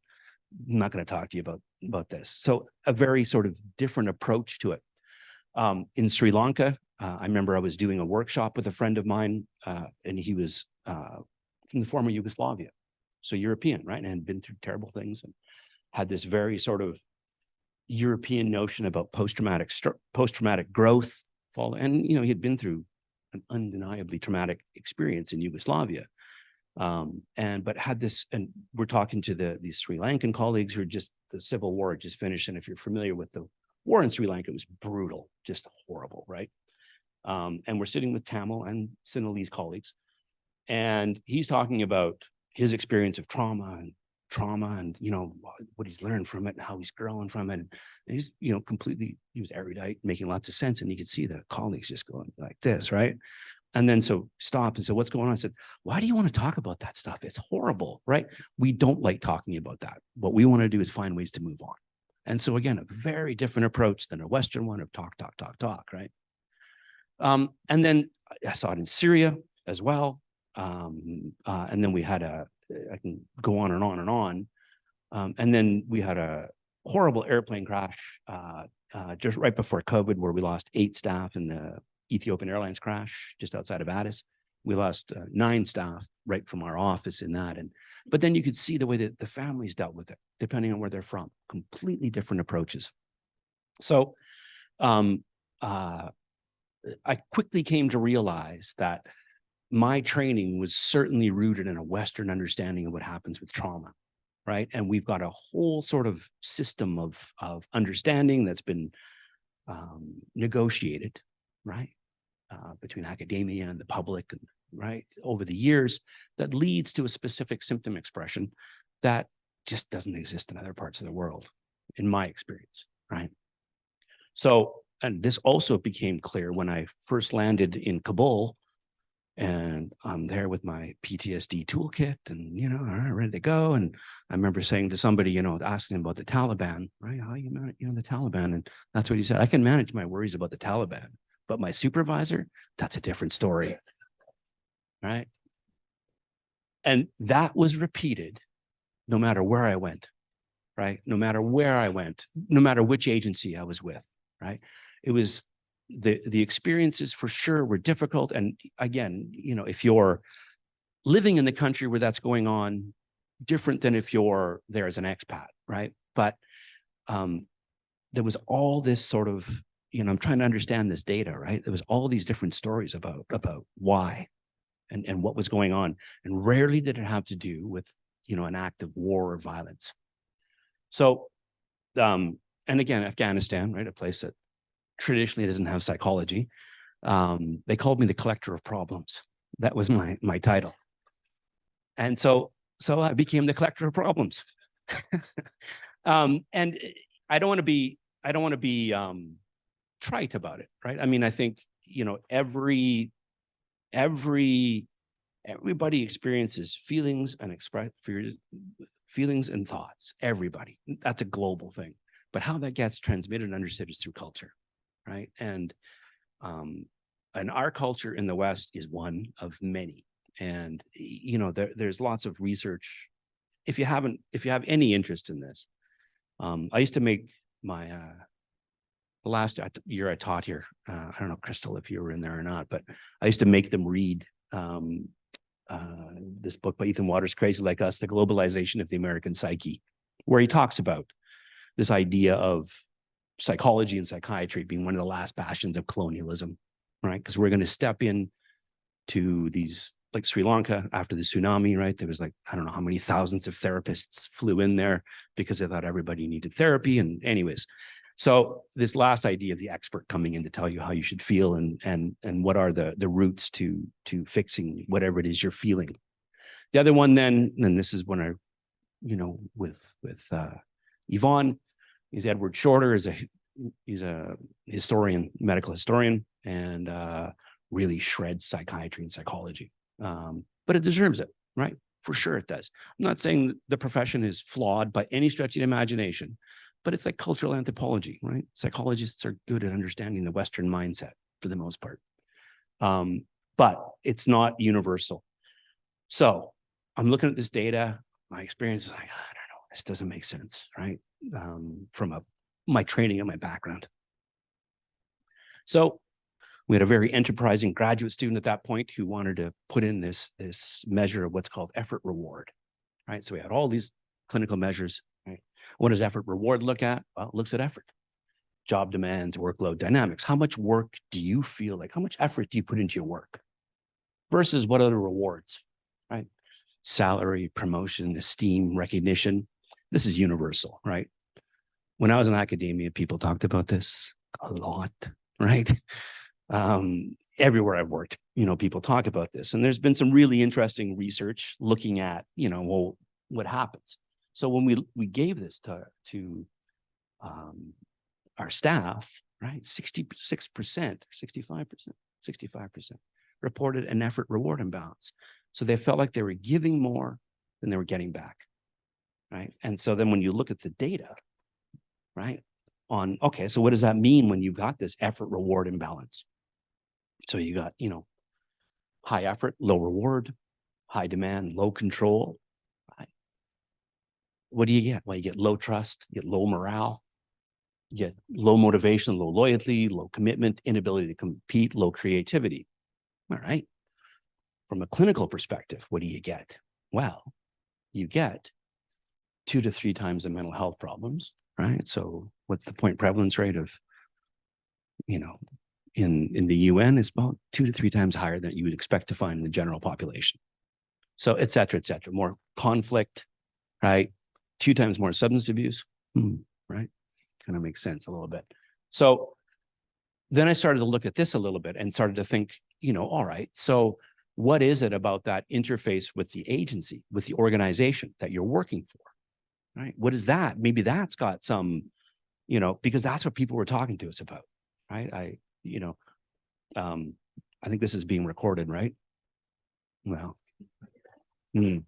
I'm not going to talk to you about this. So a very sort of different approach to it. In Sri Lanka, I remember I was doing a workshop with a friend of mine, and he was from the former Yugoslavia, so European, right, and had been through terrible things and had this very sort of European notion about post-traumatic growth. And he had been through an undeniably traumatic experience in Yugoslavia, but had this, and we're talking to these Sri Lankan colleagues who are just, the civil war had just finished, and if you're familiar with the war in Sri Lanka, it was brutal, just horrible, right? And we're sitting with Tamil and Sinhalese colleagues, and he's talking about his experience of trauma and what he's learned from it and how he's growing from it. And he's, he was erudite, making lots of sense. And you could see the colleagues just going like this, right? And then so stopped and said, what's going on? I said, why do you want to talk about that stuff? It's horrible, right? We don't like talking about that. What we want to do is find ways to move on. And so again, a very different approach than a Western one of talk, right? And then I saw it in Syria as well. And then we had I can go on and on and on. And then we had a horrible airplane crash just right before COVID, where we lost 8 staff in the Ethiopian Airlines crash just outside of Addis. We lost 9 staff right from our office in that. But then you could see the way that the families dealt with it, depending on where they're from, completely different approaches. So I quickly came to realize that my training was certainly rooted in a Western understanding of what happens with trauma, right? And we've got a whole sort of system of understanding that's been negotiated, right? Between academia and the public, and right, over the years, that leads to a specific symptom expression that just doesn't exist in other parts of the world, in my experience, right? So, and this also became clear when I first landed in Kabul, and I'm there with my PTSD toolkit and, ready to go. And I remember saying to somebody, asking him about the Taliban, right? How you manage, the Taliban? And that's what he said. I can manage my worries about the Taliban, but my supervisor, that's a different story, right? And that was repeated no matter where I went, right? No matter where I went, no matter which agency I was with, right? It was the experiences for sure were difficult. And again, if you're living in the country where that's going on, different than if you're there as an expat, right? But there was all this sort of I'm trying to understand this data, right? There was all these different stories about why and what was going on. And rarely did it have to do with, an act of war or violence. So, and again, Afghanistan, right? A place that traditionally doesn't have psychology. They called me the collector of problems. That was my title. And so I became the collector of problems. And I don't want to be trite about it, right? I mean, I think, everybody experiences feelings and feelings and thoughts. Everybody. That's a global thing. But how that gets transmitted and understood is through culture, right? And our culture in the West is one of many. And there's lots of research. If you have any interest in this, I used to make my the last year I taught here. I don't know, Crystal, if you were in there or not, but I used to make them read this book by Ethan Waters, Crazy Like Us, The Globalization of the American Psyche, where he talks about this idea of psychology and psychiatry being one of the last bastions of colonialism, right? Because we're going to step in to these, like Sri Lanka after the tsunami, right? There was like, I don't know how many thousands of therapists flew in there because they thought everybody needed therapy. And anyways, so this last idea of the expert coming in to tell you how you should feel and what are the routes to fixing whatever it is you're feeling. The other one then, and this is when I, with Yvonne, is Edward Shorter. He's a historian, medical historian, and really shreds psychiatry and psychology. But it deserves it, right? For sure it does. I'm not saying the profession is flawed by any stretch of the imagination, but it's like cultural anthropology, right? Psychologists are good at understanding the Western mindset for the most part. But it's not universal. So I'm looking at this data. My experience is like, I don't know, this doesn't make sense, right? From my training and my background. So we had a very enterprising graduate student at that point who wanted to put in this measure of what's called effort reward, right? So we had all these clinical measures, right? What does effort reward look at? Well, it looks at effort, job demands, workload dynamics. How much work do you feel like? How much effort do you put into your work versus what are the rewards, right? Salary, promotion, esteem, recognition. This is universal, right? When I was in academia, people talked about this a lot, right? Everywhere I've worked, people talk about this. And there's been some really interesting research looking at, well, what happens. So when we gave this to our staff, right, 66%, 65% reported an effort reward imbalance. So they felt like they were giving more than they were getting back, right? And so then when you look at the data, right, okay, so what does that mean when you've got this effort reward imbalance? So you got, high effort, low reward, high demand, low control, right? What do you get? Well, you get low trust, you get low morale, you get low motivation, low loyalty, low commitment, inability to compete, low creativity. All right. From a clinical perspective, what do you get? Well, you get 2 to 3 times the mental health problems, right? So what's the point prevalence rate of, in the UN, it's about 2 to 3 times higher than you would expect to find in the general population. So et cetera, more conflict, right? 2 times more substance abuse, right? Kind of makes sense a little bit. So then I started to look at this a little bit and started to think, all right, so what is it about that interface with the agency, with the organization that you're working for, right? What is that? Maybe that's got some, because that's what people were talking to us about, right? I think this is being recorded, right? Well, in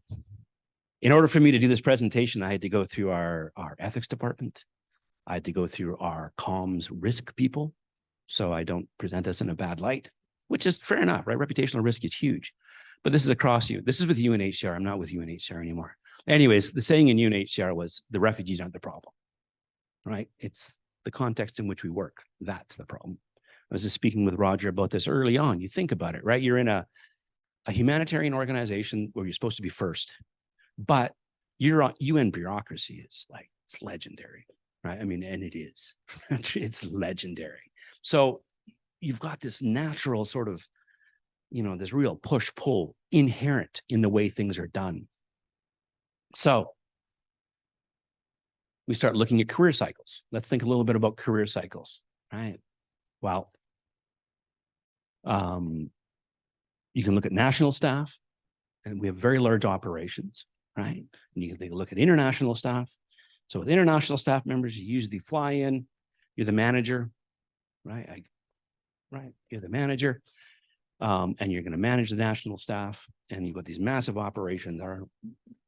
order for me to do this presentation, I had to go through our ethics department. I had to go through our comms risk people, so I don't present us in a bad light, which is fair enough, right? Reputational risk is huge, but this is across you. This is with UNHCR. I'm not with UNHCR anymore. Anyways, the saying in UNHCR was the refugees aren't the problem, right? It's the context in which we work. That's the problem. I was just speaking with Roger about this early on. You think about it, right? You're in a humanitarian organization where you're supposed to be first, but your UN bureaucracy is like, it's legendary. right? I mean, and it is, it's legendary. So you've got this natural sort of, this real push-pull inherent in the way things are done. So we start looking at career cycles. Let's think a little bit about career cycles, right? Well, you can look at national staff, and we have very large operations, right? And you can take a look at international staff. So with international staff members, you usually fly in, you're the manager, right? You're the manager, and you're going to manage the national staff. And you've got these massive operations.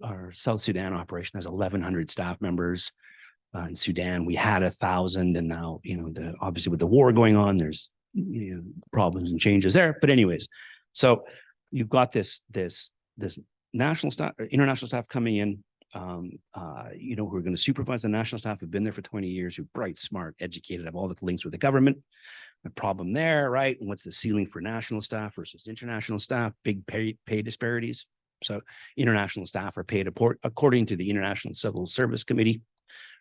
Our South Sudan operation has 1,100 staff members. In Sudan, we had 1,000, and now, obviously with the war going on, there's problems and changes there. But anyways, so you've got this national staff, international staff coming in, who are going to supervise the national staff, who've been there for 20 years, who are bright, smart, educated, have all the links with the government. The problem there, right? And what's the ceiling for national staff versus international staff? Big pay disparities. So international staff are paid according to the International Civil Service Committee,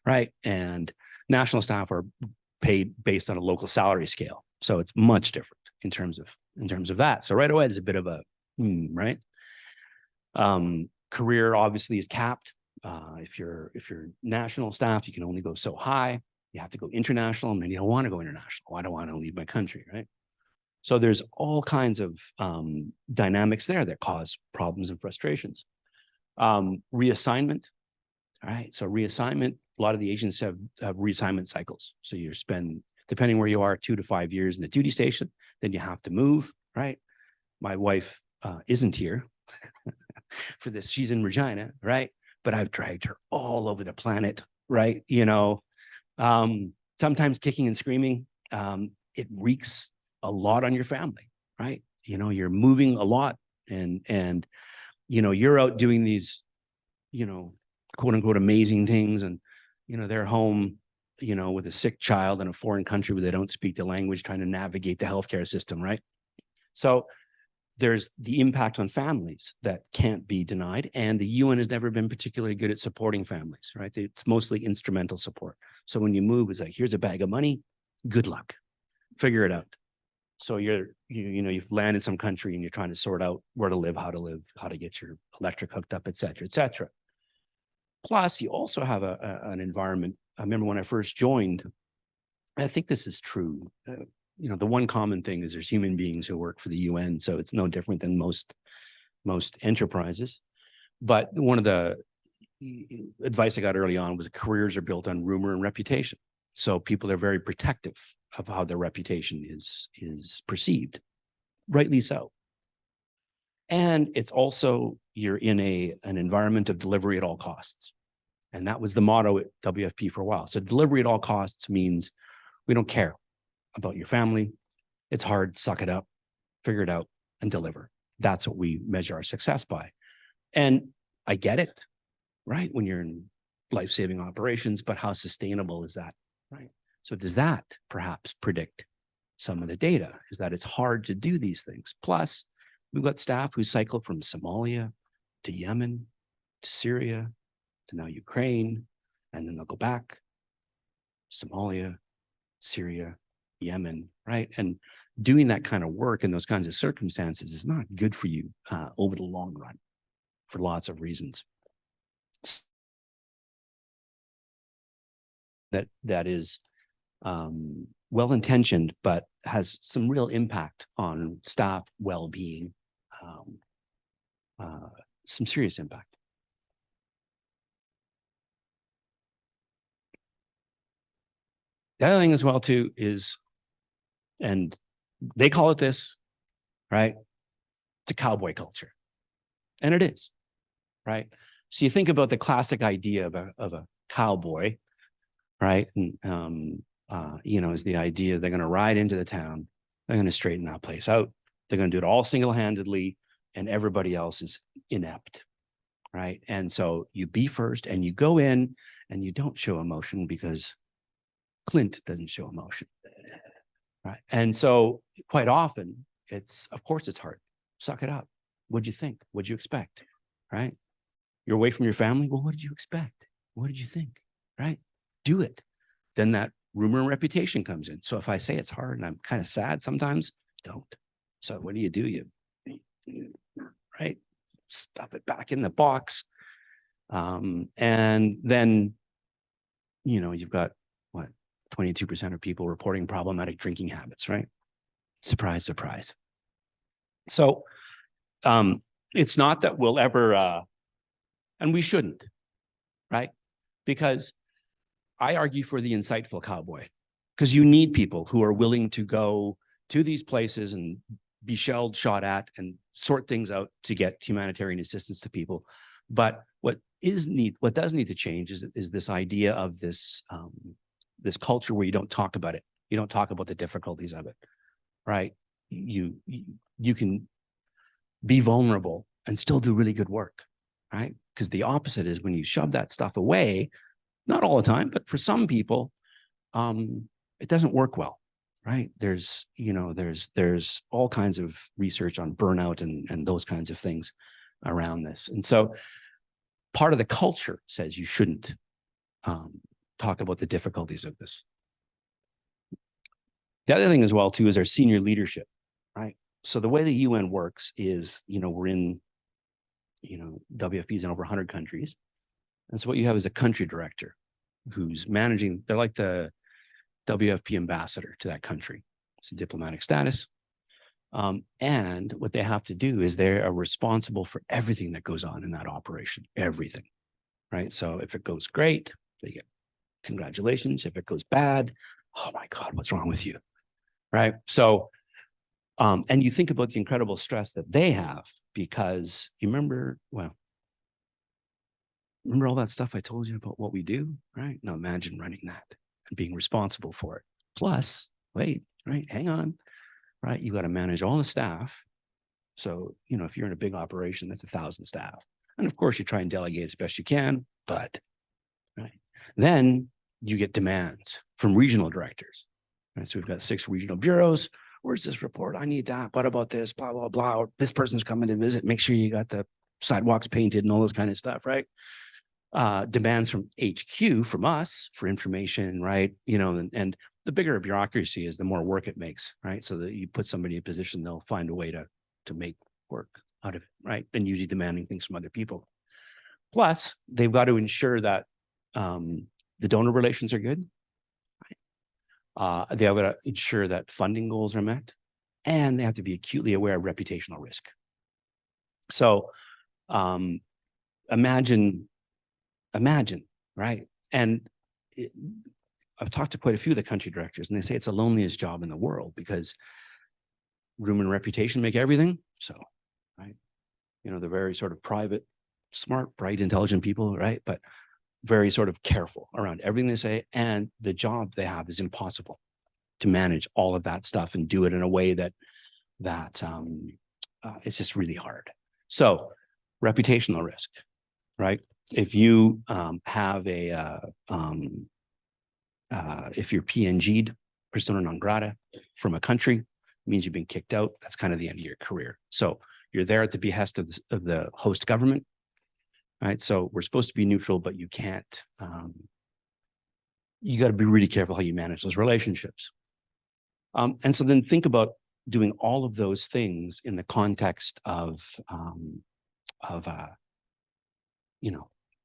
right? And national staff are paid based on a local salary scale. So it's much different in terms of that. So right away, there's a bit of a right. Career obviously is capped. If you're national staff, you can only go so high. You have to go international, and then you don't want to go international. I don't want to leave my country, right? So there's all kinds of dynamics there that cause problems and frustrations. Reassignment, all right? So reassignment, a lot of the agents have reassignment cycles. So you spend, depending where you are, 2 to 5 years in the duty station, then you have to move, right? My wife isn't here for this. She's in Regina, right? But I've dragged her all over the planet, right? Sometimes kicking and screaming, it wreaks a lot on your family, right? You're moving a lot, and you're out doing these, quote unquote, amazing things. And, they're home, with a sick child in a foreign country where they don't speak the language, trying to navigate the healthcare system, right? So there's the impact on families that can't be denied. And the UN has never been particularly good at supporting families, right? It's mostly instrumental support. So when you move, it's like, here's a bag of money, good luck, figure it out. So you've landed in some country and you're trying to sort out where to live, how to get your electric hooked up, et cetera, et cetera. Plus, you also have an environment. I remember when I first joined, I think this is true. The one common thing is there's human beings who work for the UN, so it's no different than most enterprises. But one of the advice I got early on was careers are built on rumor and reputation. So people are very protective of how their reputation is perceived, rightly so. And it's also, you're in an environment of delivery at all costs. And that was the motto at WFP for a while. So delivery at all costs means we don't care about your family. It's hard, suck it up, figure it out, and deliver. That's what we measure our success by. And I get it, right? When you're in life-saving operations, but how sustainable is that, right? So does that perhaps predict some of the data? Is that it's hard to do these things? Plus, we've got staff who cycle from Somalia to Yemen to Syria to now Ukraine, and then they'll go back, Somalia, Syria, Yemen, right? And doing that kind of work in those kinds of circumstances is not good for you over the long run for lots of reasons. That is well-intentioned, but has some real impact on staff well-being, some serious impact. The other thing as well too is, and they call it this, right? It's a cowboy culture. And it is, right? So you think about the classic idea of a cowboy, right? And, is the idea they're going to ride into the town, they're going to straighten that place out. They're going to do it all single-handedly, and everybody else is inept, right? And so you be first, and you go in and you don't show emotion because Clint doesn't show emotion, right? And so quite often of course it's hard. Suck it up. What'd you think? What'd you expect, right? You're away from your family. Well, what did you expect? What did you think, right? Do it. then that rumor and reputation comes in. So if I say it's hard and I'm kind of sad sometimes, don't. So what do? You right? Stuff it back in the box. And then, you've got what, 22% of people reporting problematic drinking habits, right? Surprise, surprise. So it's not that we'll ever, and we shouldn't, right? Because I argue for the insightful cowboy, because you need people who are willing to go to these places and be shelled, shot at, and sort things out to get humanitarian assistance to people. But what does need to change is this idea of this this culture where you don't talk about it. You don't talk about the difficulties of it, right? You can be vulnerable and still do really good work, right? Because the opposite is when you shove that stuff away, not all the time, but for some people, it doesn't work well, right? There's all kinds of research on burnout and those kinds of things around this. And so part of the culture says you shouldn't talk about the difficulties of this. The other thing as well, too, is our senior leadership, right? So the way the UN works is, we're in, WFP's in over 100 countries. And so what you have is a country director who's managing, they're like the WFP ambassador to that country. It's a diplomatic status. And what they have to do is they are responsible for everything that goes on in that operation, everything, right? So if it goes great, they get congratulations. If it goes bad, oh my God, what's wrong with you, right? So, and you think about the incredible stress that they have because you remember all that stuff I told you about what we do, right? Now imagine running that and being responsible for it. Plus, wait, right, hang on, right? You got to manage all the staff. So, if you're in a big operation, that's 1,000 staff. And of course, you try and delegate as best you can, but right. Then you get demands from regional directors. Right. So we've got 6 regional bureaus. Where's this report? I need that. What about this? Blah, blah, blah. Or this person's coming to visit. Make sure you got the sidewalks painted and all this kind of stuff, right? Demands from HQ, from us, for information, right? And the bigger a bureaucracy is, the more work it makes, right? So that you put somebody in a position, they'll find a way to make work out of it, right? And usually demanding things from other people. Plus, they've got to ensure that the donor relations are good. Right? They have got to ensure that funding goals are met, and they have to be acutely aware of reputational risk. So imagine, right? And I've talked to quite a few of the country directors, and they say it's the loneliest job in the world because rumor and reputation make everything. So, right? They're very sort of private, smart, bright, intelligent people, right? But very sort of careful around everything they say. And the job they have is impossible to manage all of that stuff and do it in a way that it's just really hard. So reputational risk, right? If you have if you're PNG'd, persona non grata, from a country, it means you've been kicked out. That's kind of the end of your career. So you're there at the behest of the host government, right? So we're supposed to be neutral, but you can't. You got to be really careful how you manage those relationships. And so then think about doing all of those things in the context of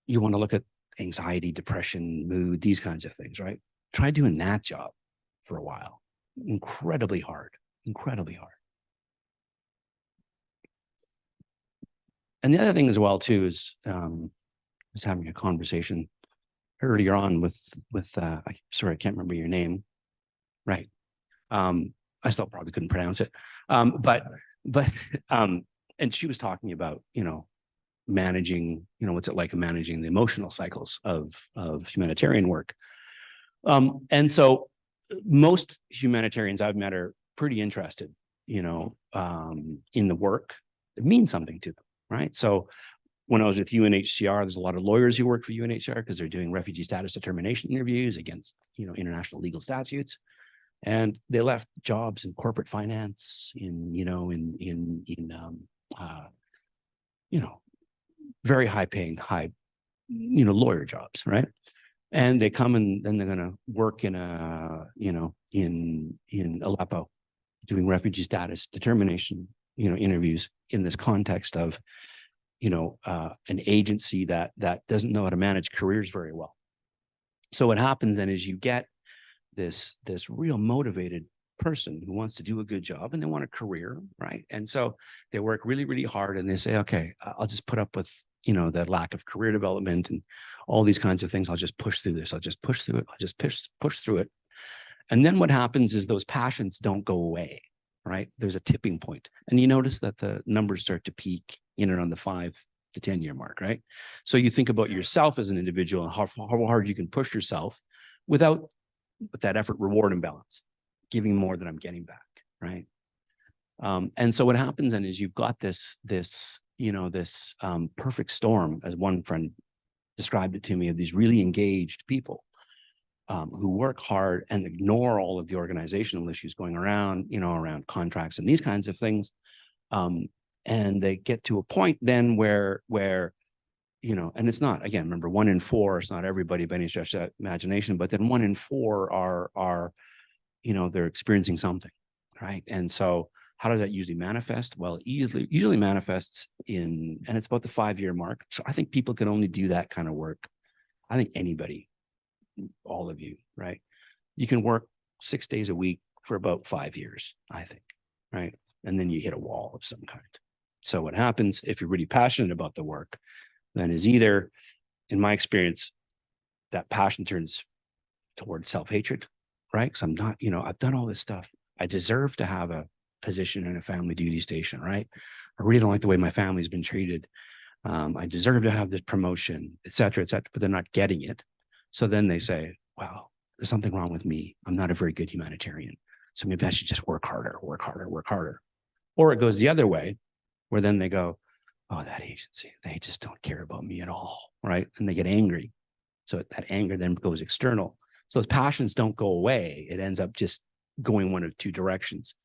you want to look at anxiety, depression, mood, these kinds of things, right? Try doing that job for a while. Incredibly hard, incredibly hard. And the other thing as well, too, is I was having a conversation earlier on with sorry, I can't remember your name. Right. I still probably couldn't pronounce it. But and she was talking about, managing, what's it like managing the emotional cycles of humanitarian work. And so most humanitarians I've met are pretty interested, in the work. It means something to them, right? So when I was with UNHCR, there's a lot of lawyers who work for UNHCR because they're doing refugee status determination interviews against, international legal statutes. And they left jobs in corporate finance, very high paying, lawyer jobs, right? And they come and then they're going to work in in Aleppo, doing refugee status determination, interviews in this context of, an agency that doesn't know how to manage careers very well. So what happens then is you get this real motivated person who wants to do a good job and they want a career, right? And so they work really, really hard and they say, okay, I'll just put up with, the lack of career development and all these kinds of things. I'll just push through this. I'll just push through it. I'll just push through it. And then what happens is those passions don't go away, right? There's a tipping point. And you notice that the numbers start to peak in and on the 5 to 10 year mark, right? So you think about yourself as an individual and how hard you can push yourself without that effort reward imbalance, giving more than I'm getting back, right? And so what happens then is you've got this perfect storm, as one friend described it to me, of these really engaged people who work hard and ignore all of the organizational issues going around, around contracts and these kinds of things. And they get to a point then where, and it's not, again, remember 1 in 4, it's not everybody by any stretch of imagination, but then 1 in 4 are, they're experiencing something, right? And so how does that usually manifest? Well, it usually manifests and it's about the 5-year mark. So I think people can only do that kind of work. I think anybody, all of you, right? You can work 6 days a week for about 5 years, I think, right? And then you hit a wall of some kind. So what happens if you're really passionate about the work, then is either, in my experience, that passion turns towards self-hatred, right? Because I'm not, I've done all this stuff. I deserve to have a position in a family duty station, right? I really don't like the way my family's been treated. I deserve to have this promotion, et cetera, but they're not getting it. So then they say, wow, there's something wrong with me. I'm not a very good humanitarian. So maybe I should just work harder. Or it goes the other way, where then they go, oh, that agency, they just don't care about me at all, right? And they get angry. So that anger then goes external. So those passions don't go away. It ends up just going one of 2 directions,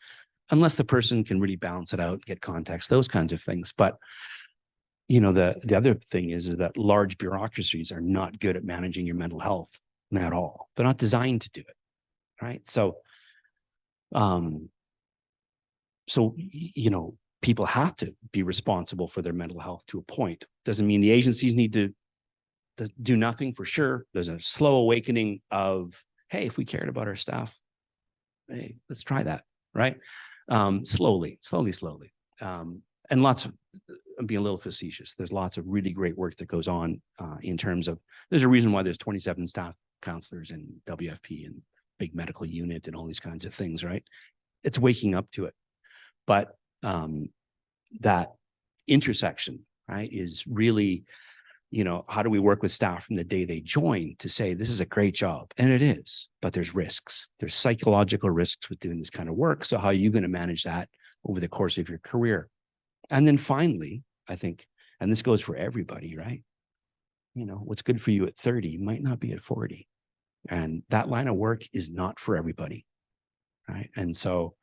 unless the person can really balance it out, get context, those kinds of things. But, the other thing is that large bureaucracies are not good at managing your mental health at all. They're not designed to do it, right? So, people have to be responsible for their mental health to a point. Doesn't mean the agencies need to do nothing, for sure. There's a slow awakening of, hey, if we cared about our staff, hey, let's try that, right? Slowly. And lots of, I'm being a little facetious, there's lots of really great work that goes on in terms of, there's a reason why there's 27 staff counselors in WFP and big medical unit and all these kinds of things, right? It's waking up to it. But that intersection, right, is really, how do we work with staff from the day they join to say, this is a great job? And it is, but there's risks. There's psychological risks with doing this kind of work. So how are you going to manage that over the course of your career? And then finally, I think, and this goes for everybody, right? What's good for you at 30 might not be at 40. And that line of work is not for everybody, right? And so,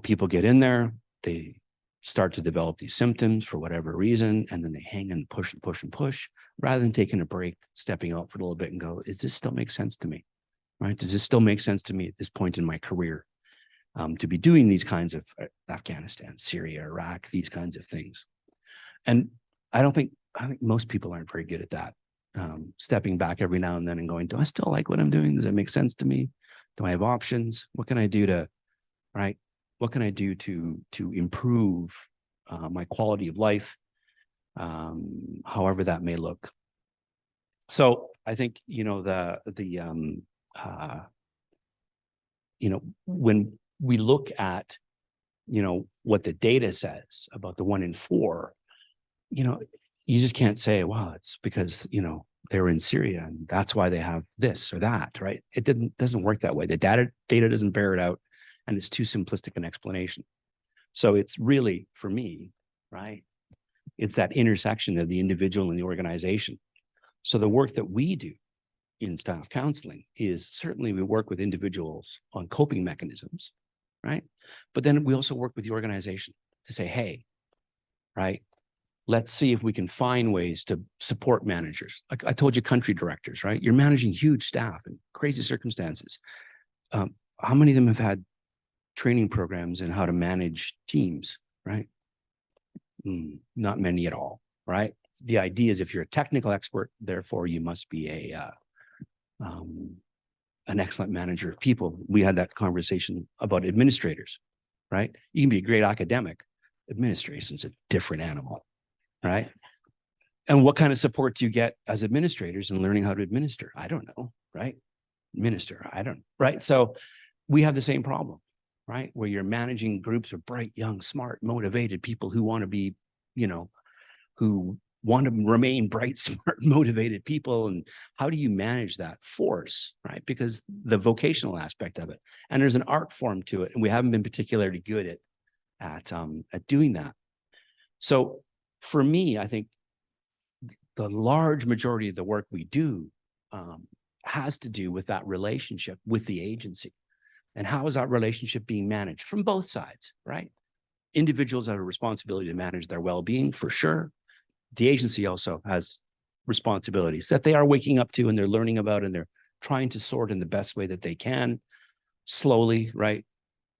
people get in there, they start to develop these symptoms for whatever reason, and then they hang and push and push and push, rather than taking a break, stepping out for a little bit and go, does this still make sense to me, right? Does this still make sense to me at this point in my career to be doing these kinds of Afghanistan, Syria, Iraq, these kinds of things? And I think most people aren't very good at that. Stepping back every now and then and going, do I still like what I'm doing? Does it make sense to me? Do I have options? What can I do to, right? What can I do to improve my quality of life, however that may look? So I think, when we look at, what the data says about the 1 in 4, you just can't say, well, it's because, they were in Syria and that's why they have this or that, right? It doesn't work that way. The data doesn't bear it out. And it's too simplistic an explanation. So it's really, for me, right, it's that intersection of the individual and the organization. So the work that we do in staff counseling is certainly we work with individuals on coping mechanisms, right? But then we also work with the organization to say, hey, right, let's see if we can find ways to support managers. Like I told you, country directors, right? You're managing huge staff in crazy circumstances. How many of them have had training programs in how to manage teams, right? Not many at all, right? The idea is if you're a technical expert, therefore you must be an excellent manager of people. We had that conversation about administrators, right? You can be a great academic. Administration is a different animal, right? And what kind of support do you get as administrators in learning how to administer? I don't know, right? Minister, I don't, right? So we have the same problem, right? Where you're managing groups of bright, young, smart, motivated people who want to be, who want to remain bright, smart, motivated people. And how do you manage that force, right? Because the vocational aspect of it, and there's an art form to it, and we haven't been particularly good at doing that. So for me, I think the large majority of the work we do has to do with that relationship with the agency. And how is that relationship being managed from both sides, right? Individuals have a responsibility to manage their well-being, for sure. The agency also has responsibilities that they are waking up to and they're learning about, and they're trying to sort in the best way that they can, slowly, right?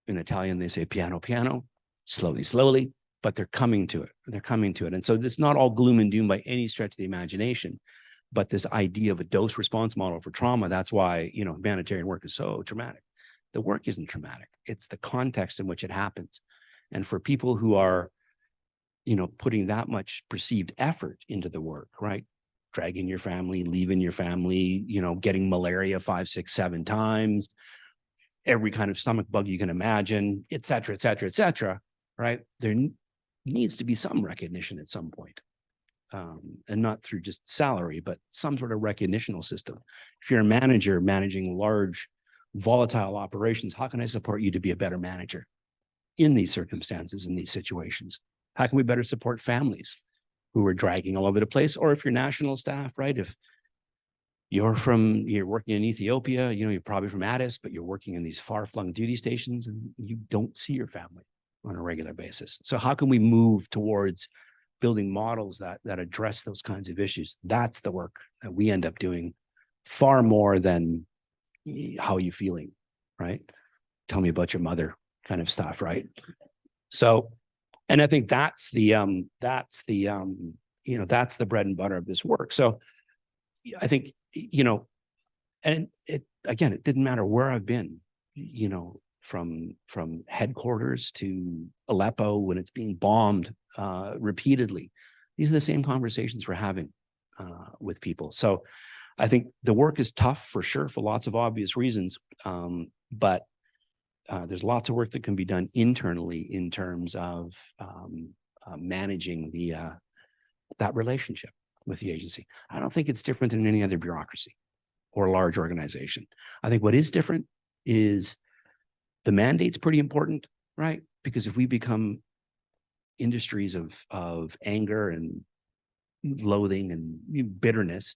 In Italian, they say piano, piano, slowly, slowly, but they're coming to it. They're coming to it. And so it's not all gloom and doom by any stretch of the imagination, but this idea of a dose response model for trauma, that's why, humanitarian work is so traumatic. The work isn't traumatic. It's the context in which it happens. And for people who are, putting that much perceived effort into the work, right? Dragging your family, leaving your family, getting malaria 5, 6, 7 times, every kind of stomach bug you can imagine, et cetera, et cetera, et cetera, right? There needs to be some recognition at some point. And not through just salary, but some sort of recognitional system. If you're a manager managing large, volatile operations, how can I support you to be a better manager in these circumstances, in these situations? How can we better support families who are dragging all over the place? Or if you're national staff, right? If you're working in Ethiopia, you're probably from Addis, but you're working in these far-flung duty stations and you don't see your family on a regular basis. So how can we move towards building models that address those kinds of issues? That's the work that we end up doing, far more than how are you feeling, right? Tell me about your mother kind of stuff, right? So, and I think that's the bread and butter of this work. So I think, and it didn't matter where I've been, from headquarters to Aleppo when it's being bombed repeatedly. These are the same conversations we're having with people. So I think the work is tough for sure, for lots of obvious reasons, but there's lots of work that can be done internally in terms of managing that relationship with the agency. I don't think it's different than any other bureaucracy or large organization. I think what is different is the mandate's pretty important, right? Because if we become industries of anger and loathing and bitterness,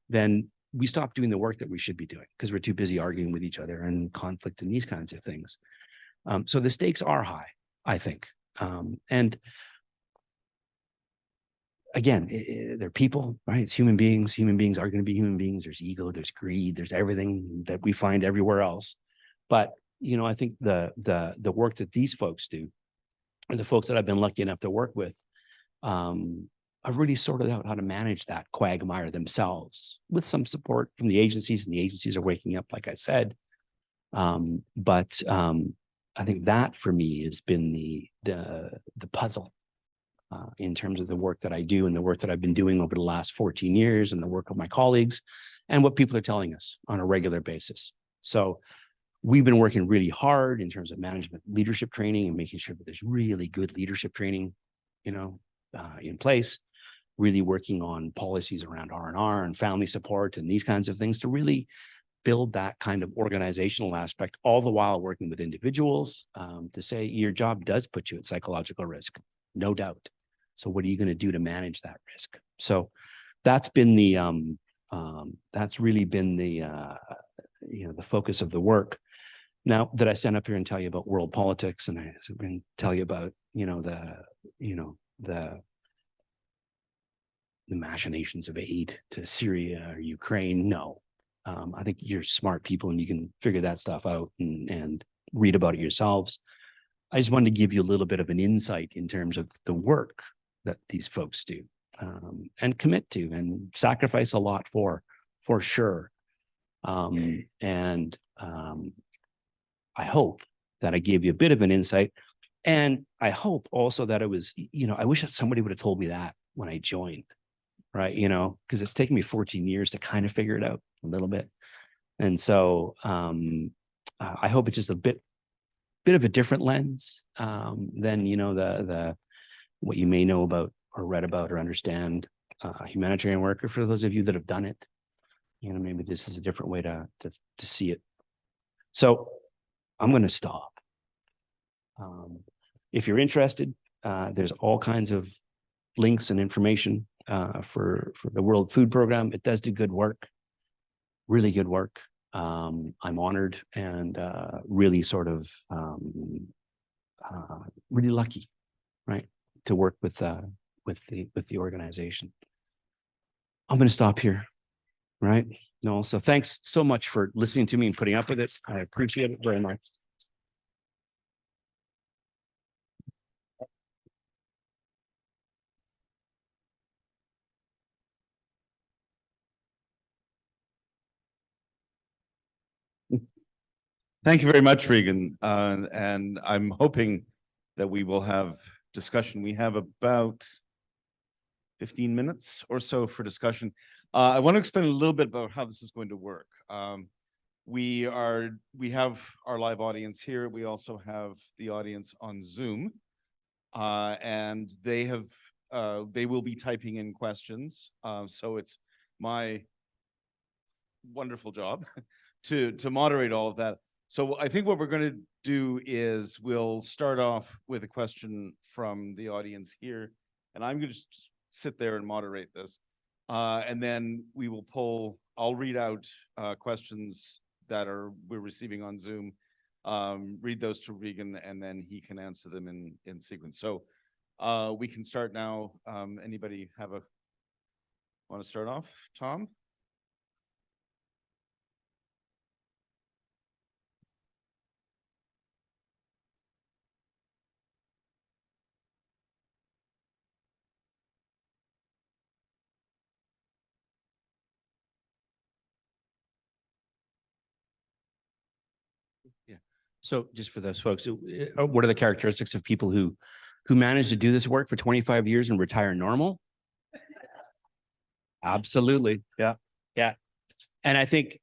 then we stop doing the work that we should be doing because we're too busy arguing with each other and conflict and these kinds of things. So the stakes are high, I think. And again, they're people, right? It's human beings. Human beings are going to be human beings. There's ego, there's greed, there's everything that we find everywhere else. But I think the work that these folks do, or the folks that I've been lucky enough to work with, I've really sorted out how to manage that quagmire themselves with some support from the agencies, and the agencies are waking up, like I said. But I think that for me has been the puzzle in terms of the work that I do and the work that I've been doing over the last 14 years and the work of my colleagues and what people are telling us on a regular basis. So we've been working really hard in terms of management leadership training and making sure that there's really good leadership training, in place, really working on policies around R&R and family support and these kinds of things to really build that kind of organizational aspect, all the while working with individuals to say your job does put you at psychological risk, no doubt. So what are you going to do to manage that risk? So that's been that's really been the focus of the work. Now that I stand up here and tell you about world politics, and I tell you about, the the machinations of aid to Syria or Ukraine. No, I think you're smart people and you can figure that stuff out and read about it yourselves. I just wanted to give you a little bit of an insight in terms of the work that these folks do, and commit to and sacrifice a lot for sure. I hope that I gave you a bit of an insight, and I hope also that it was, I wish that somebody would have told me that when I joined, right? Because it's taken me 14 years to kind of figure it out a little bit. And so I hope it's just a bit of a different lens than, the what you may know about or read about or understand humanitarian work, or for those of you that have done it, maybe this is a different way to see it. So I'm going to stop. If you're interested, there's all kinds of links and information for the World Food Program. It does do good work, really good work. I'm honored and really sort of really lucky, right, to work with the organization. I'm going to stop here, right? No, so thanks so much for listening to me and putting up with it. I appreciate it very much. Thank you very much, Regan. And I'm hoping that we will have discussion. We have about 15 minutes or so for discussion. I want to explain a little bit about how this is going to work. We have our live audience here. We also have the audience on Zoom, and they will be typing in questions. So it's my wonderful job to moderate all of that. So I think what we're going to do is we'll start off with a question from the audience here, and I'm going to just sit there and moderate this. And then we will I'll read out questions that we're receiving on Zoom, read those to Regan, and then he can answer them in sequence. So we can start now. Anybody want to start off? Tom? Yeah. So just for those folks, what are the characteristics of people who manage to do this work for 25 years and retire normal? Absolutely. Yeah. Yeah. And I think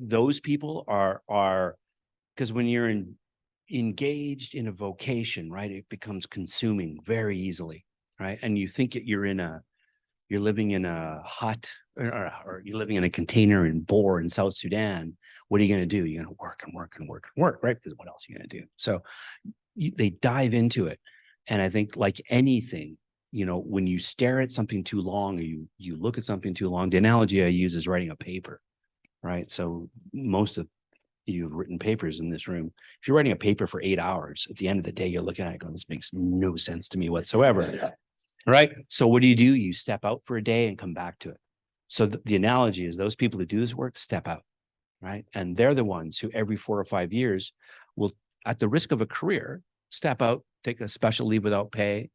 those people are because when you're engaged in a vocation, right, it becomes consuming very easily, right? And you think you're living in a hut or you're living in a container in Bor in South Sudan. What are you going to do? You're going to work and work and work and work, right? Because what else are you going to do? So they dive into it. And I think like anything, when you stare at something too long or you look at something too long, the analogy I use is writing a paper, right? So most of you've written papers in this room. If you're writing a paper for 8 hours, at the end of the day, you're looking at it going, this makes no sense to me whatsoever. Right. So what do? You step out for a day and come back to it. So the analogy is those people who do this work step out, right? And they're the ones who every 4 or 5 years will, at the risk of a career, step out, take a special leave without pay,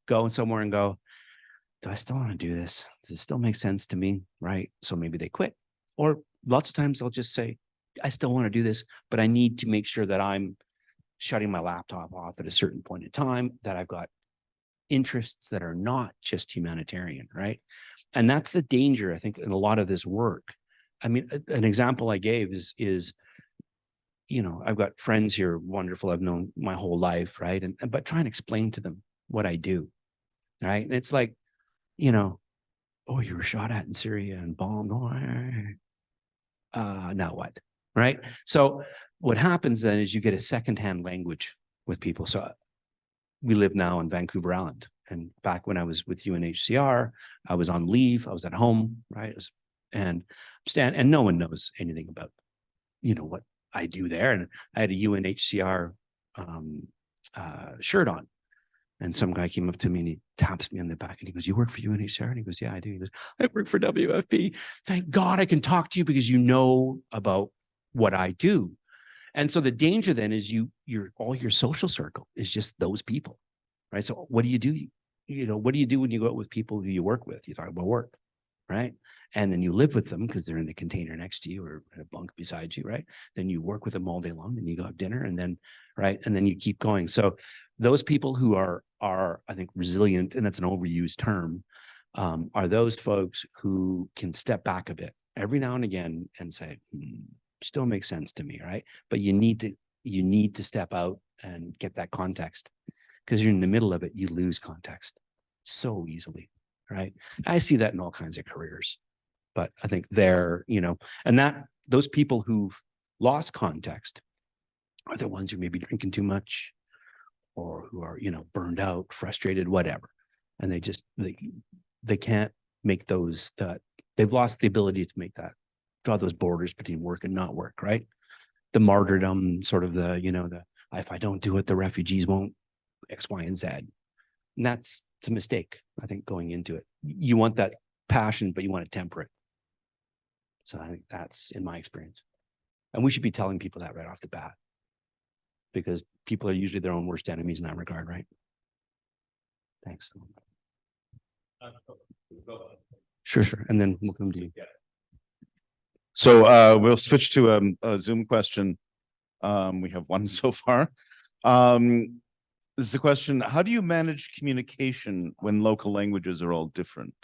go somewhere and go, do I still want to do this? Does it still make sense to me? Right. So maybe they quit. Or lots of times they'll just say, I still want to do this, but I need to make sure that I'm shutting my laptop off at a certain point in time, that I've got interests that are not just humanitarian, right? And that's the danger, I think, in a lot of this work. I mean, an example I gave is I've got friends here, wonderful, I've known my whole life, right? But try and explain to them what I do, right? And it's like, oh, you were shot at in Syria and bombed. Now what, right? So what happens then is you get a secondhand language with people. So we live now in Vancouver Island. And back when I was with UNHCR, I was on leave, I was at home, right? And no one knows anything about, what I do there. And I had a UNHCR shirt on. And some guy came up to me and he taps me on the back and he goes, "You work for UNHCR?" And he goes, "Yeah, I do." He goes, "I work for WFP. Thank God I can talk to you because you know about what I do." And so the danger then is all your social circle is just those people, right? So what do? What do you do when you go out with people who you work with? You talk about work, right? And then you live with them because they're in the container next to you or in a bunk beside you, right? Then you work with them all day long and you go have dinner and then, right? And then you keep going. So those people who are I think resilient, and that's an overused term, are those folks who can step back a bit every now and again and say, still makes sense to me, right? But you need to step out and get that context, because you're in the middle of it, you lose context so easily, right? I see that in all kinds of careers, but I think and those people who've lost context are the ones who may be drinking too much or who are, burned out, frustrated, whatever. And they can't make they've lost the ability to make draw those borders between work and not work, right? The martyrdom, sort of if I don't do it, the refugees won't X, Y, and Z. And it's a mistake, I think, going into it. You want that passion, but you want to temper it. So I think that's in my experience. And we should be telling people that right off the bat, because people are usually their own worst enemies in that regard, right? Thanks. Sure. And then we'll come to you. So we'll switch to a Zoom question. We have one so far. This is a question: how do you manage communication when local languages are all different?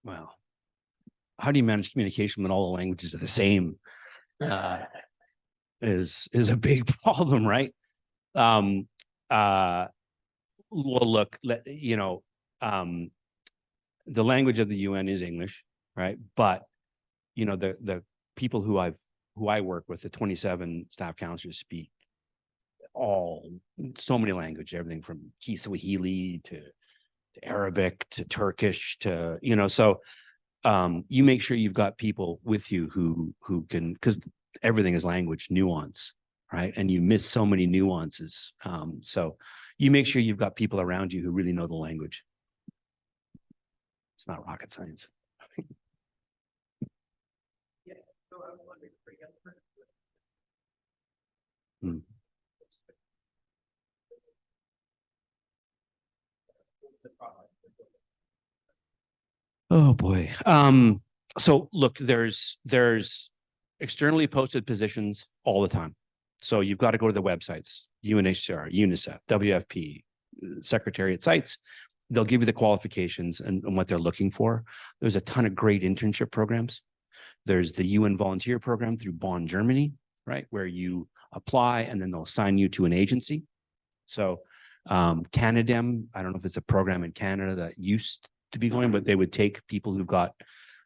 Well, how do you manage communication when all the languages are the same? Is a big problem, right? Well, look, the language of the UN is English, right? But the people who I work with, the 27 staff counselors, speak so many languages, everything from Kiswahili to Arabic to Turkish to so you make sure you've got people with you who can, because everything is language nuance, right? And you miss so many nuances. So you make sure you've got people around you who really know the language. It's not rocket science. Oh boy. So look, there's externally posted positions all the time. So you've got to go to the websites, UNHCR, UNICEF, WFP, Secretariat sites. They'll give you the qualifications and what they're looking for. There's a ton of great internship programs. There's the UN volunteer program through Bonn, Germany, right? Where you apply and then they'll assign you to an agency. So Canadem, I don't know if it's a program in Canada that used to be going, but they would take people who've got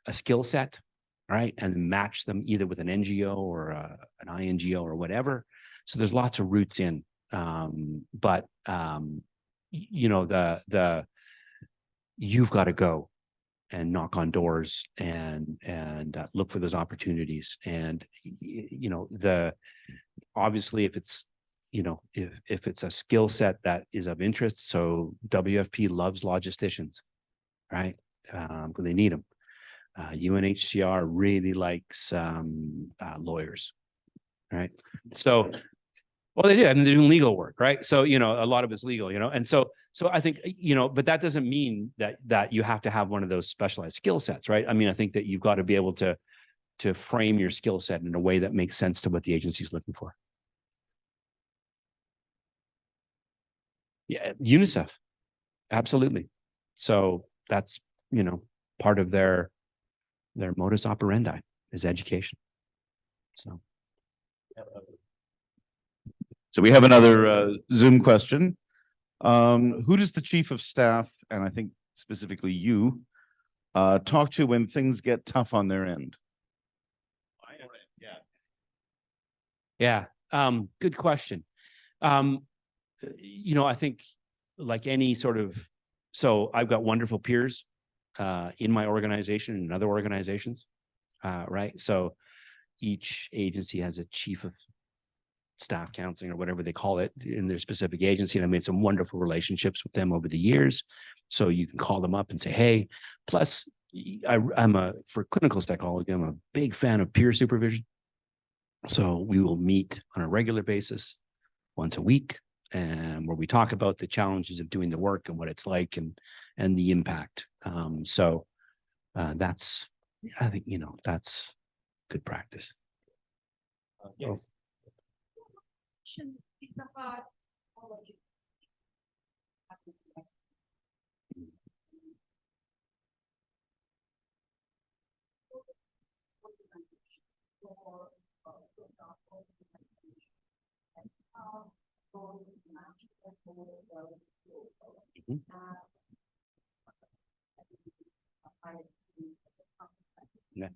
a skill set, right, and match them either with an NGO or an INGO or whatever. So there's lots of routes in, but you've got to go and knock on doors and look for those opportunities. And obviously if it's if it's a skill set that is of interest, so WFP loves logisticians, right? They need them. UNHCR really likes lawyers, right? So, well, they do. I mean, they're doing legal work, right? So, a lot of it's legal, and so I think, but that doesn't mean that you have to have one of those specialized skill sets, right? I mean, I think that you've got to be able to frame your skill set in a way that makes sense to what the agency is looking for. Yeah, UNICEF, absolutely. So that's part of their modus operandi is education. So we have another Zoom question. Who does the chief of staff, and I think specifically you, talk to when things get tough on their end? Yeah. Good question. I think like any sort of, so I've got wonderful peers in my organization and other organizations, right? So each agency has a chief of staff counseling or whatever they call it in their specific agency. And I made some wonderful relationships with them over the years. So you can call them up and say, hey, plus for clinical psychology, I'm a big fan of peer supervision. So we will meet on a regular basis once a week, and where we talk about the challenges of doing the work and what it's like and the impact. That's, I think, that's good practice. Yes. Mhm. Yeah.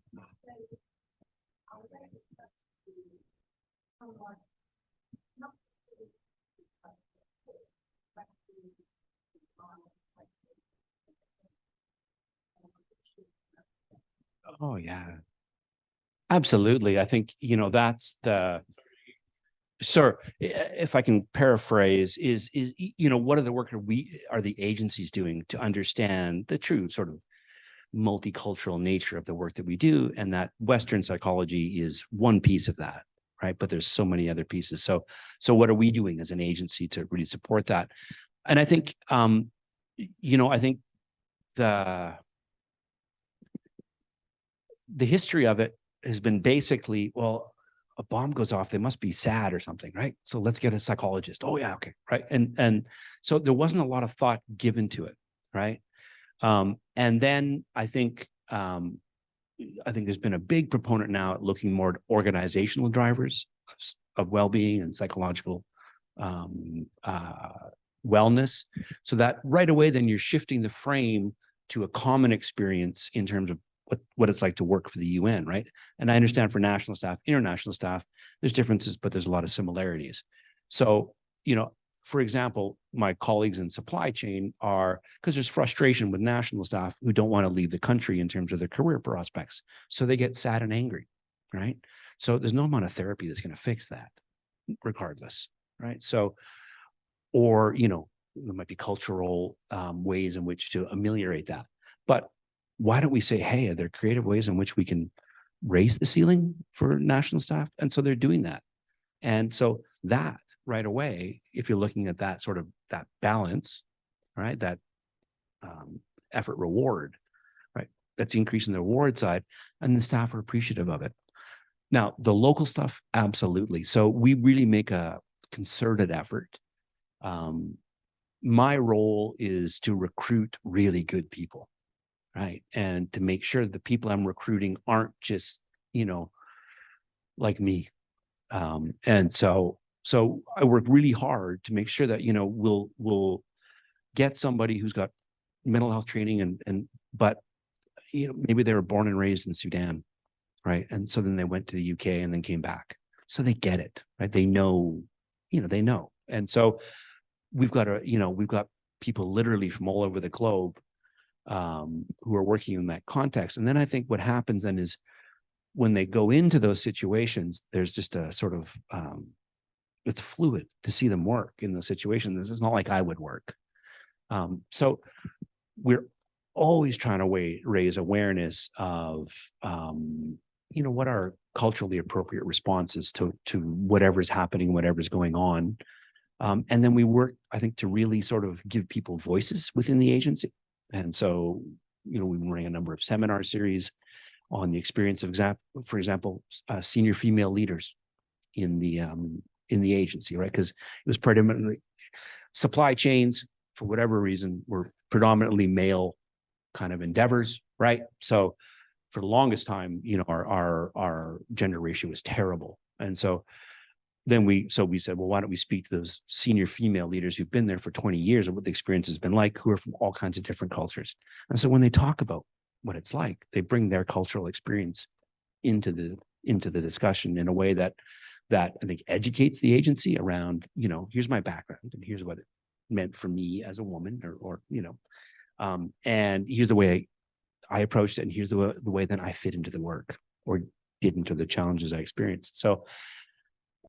Oh yeah, absolutely. I think, that's sir, if I can paraphrase, is what are the work are the agencies doing to understand the true sort of multicultural nature of the work that we do, and that Western psychology is one piece of that, right? But there's so many other pieces. So what are we doing as an agency to really support that? And I think, I think the history of it has been basically, well, a bomb goes off, they must be sad or something, right? So let's get a psychologist. Oh yeah, okay, right. And so there wasn't a lot of thought given to it, right? And then I think there's been a big proponent now at looking more at organizational drivers of well-being and psychological wellness, so that right away then you're shifting the frame to a common experience in terms of what it's like to work for the UN, right? And I understand for national staff, international staff, there's differences, but there's a lot of similarities. So, for example, my colleagues in supply chain because there's frustration with national staff who don't want to leave the country in terms of their career prospects. So they get sad and angry, right? So there's no amount of therapy that's going to fix that regardless, right? So, or, there might be cultural ways in which to ameliorate that. But why don't we say, hey, are there creative ways in which we can raise the ceiling for national staff? And so they're doing that. And so that right away, if you're looking at that sort of that balance, right, that effort reward, right, that's increasing the reward side, and the staff are appreciative of it. Now, the local stuff, absolutely. So we really make a concerted effort. My role is to recruit really good people, right? And to make sure that the people I'm recruiting aren't just, like me. And so I work really hard to make sure that, we'll get somebody who's got mental health training but maybe they were born and raised in Sudan, right? And so then they went to the UK and then came back. So they get it, right? They know, they know. And so we've got people literally from all over the globe who are working in that context. And then I think what happens then is when they go into those situations, there's just a sort of, it's fluid to see them work in those situations. This is not like I would work. So we're always trying to raise awareness of, what are culturally appropriate responses to whatever's happening, whatever's going on. And then we work, I think, to really sort of give people voices within the agency. And so, we've been running a number of seminar series on the experience of, for example, senior female leaders in the agency, right? Because it was predominantly supply chains, for whatever reason, were predominantly male kind of endeavors, right? So for the longest time, our gender ratio was terrible. And so then we said, well, why don't we speak to those senior female leaders who've been there for 20 years and what the experience has been like, who are from all kinds of different cultures. And so when they talk about what it's like, they bring their cultural experience into the discussion in a way that I think educates the agency around, here's my background and here's what it meant for me as a woman, and here's the way I approached it, and here's the way that I fit into the work or did into the challenges I experienced. So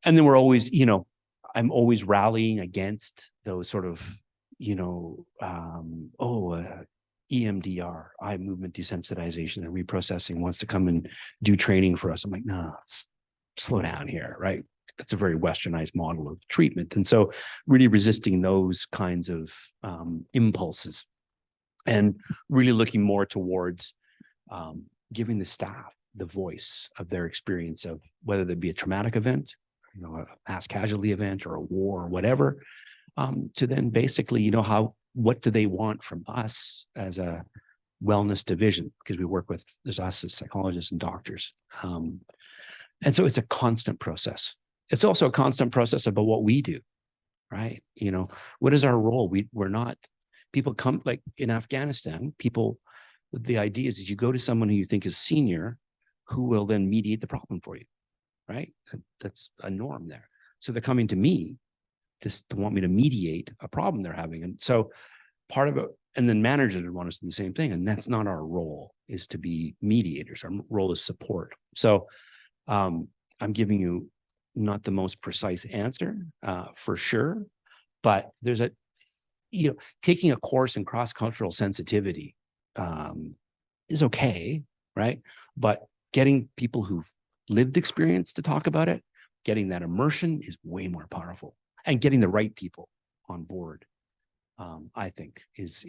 and then we're always, you know, I'm always rallying against those sort of, you know, EMDR, eye movement desensitization and reprocessing wants to come and do training for us. I'm like, no, slow down here, right? That's a very westernized model of treatment. And so really resisting those kinds of impulses and really looking more towards giving the staff the voice of their experience of whether there be a traumatic event, you know, a mass casualty event or a war or whatever, to then basically, you know, what do they want from us as a wellness division? Because we work with, there's us as psychologists and doctors. And so it's a constant process. It's also a constant process about what we do, right? You know, what is our role? We're not, people come, like in Afghanistan, people, the idea is that you go to someone who you think is senior, who will then mediate the problem for you, right? That's a norm there. So they're coming to me to want me to mediate a problem they're having. And so part of it, and then managers would want us to do the same thing. And that's not our role, is to be mediators. Our role is support. So I'm giving you not the most precise answer for sure, but there's a, you know, taking a course in cross-cultural sensitivity is okay, right? But getting people who've lived experience to talk about it, getting that immersion is way more powerful, and getting the right people on board, I think is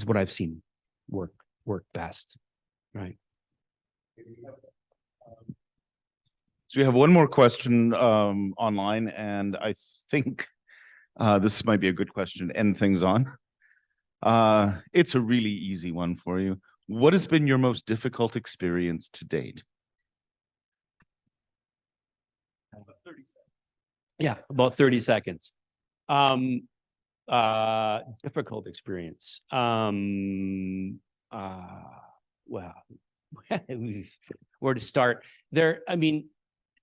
what I've seen work best, right? So we have one more question online, and I think this might be a good question to end things on. It's a really easy one for you. What has been your most difficult experience to date? Yeah, about 30 seconds. Difficult experience. Well, where to start there? I mean,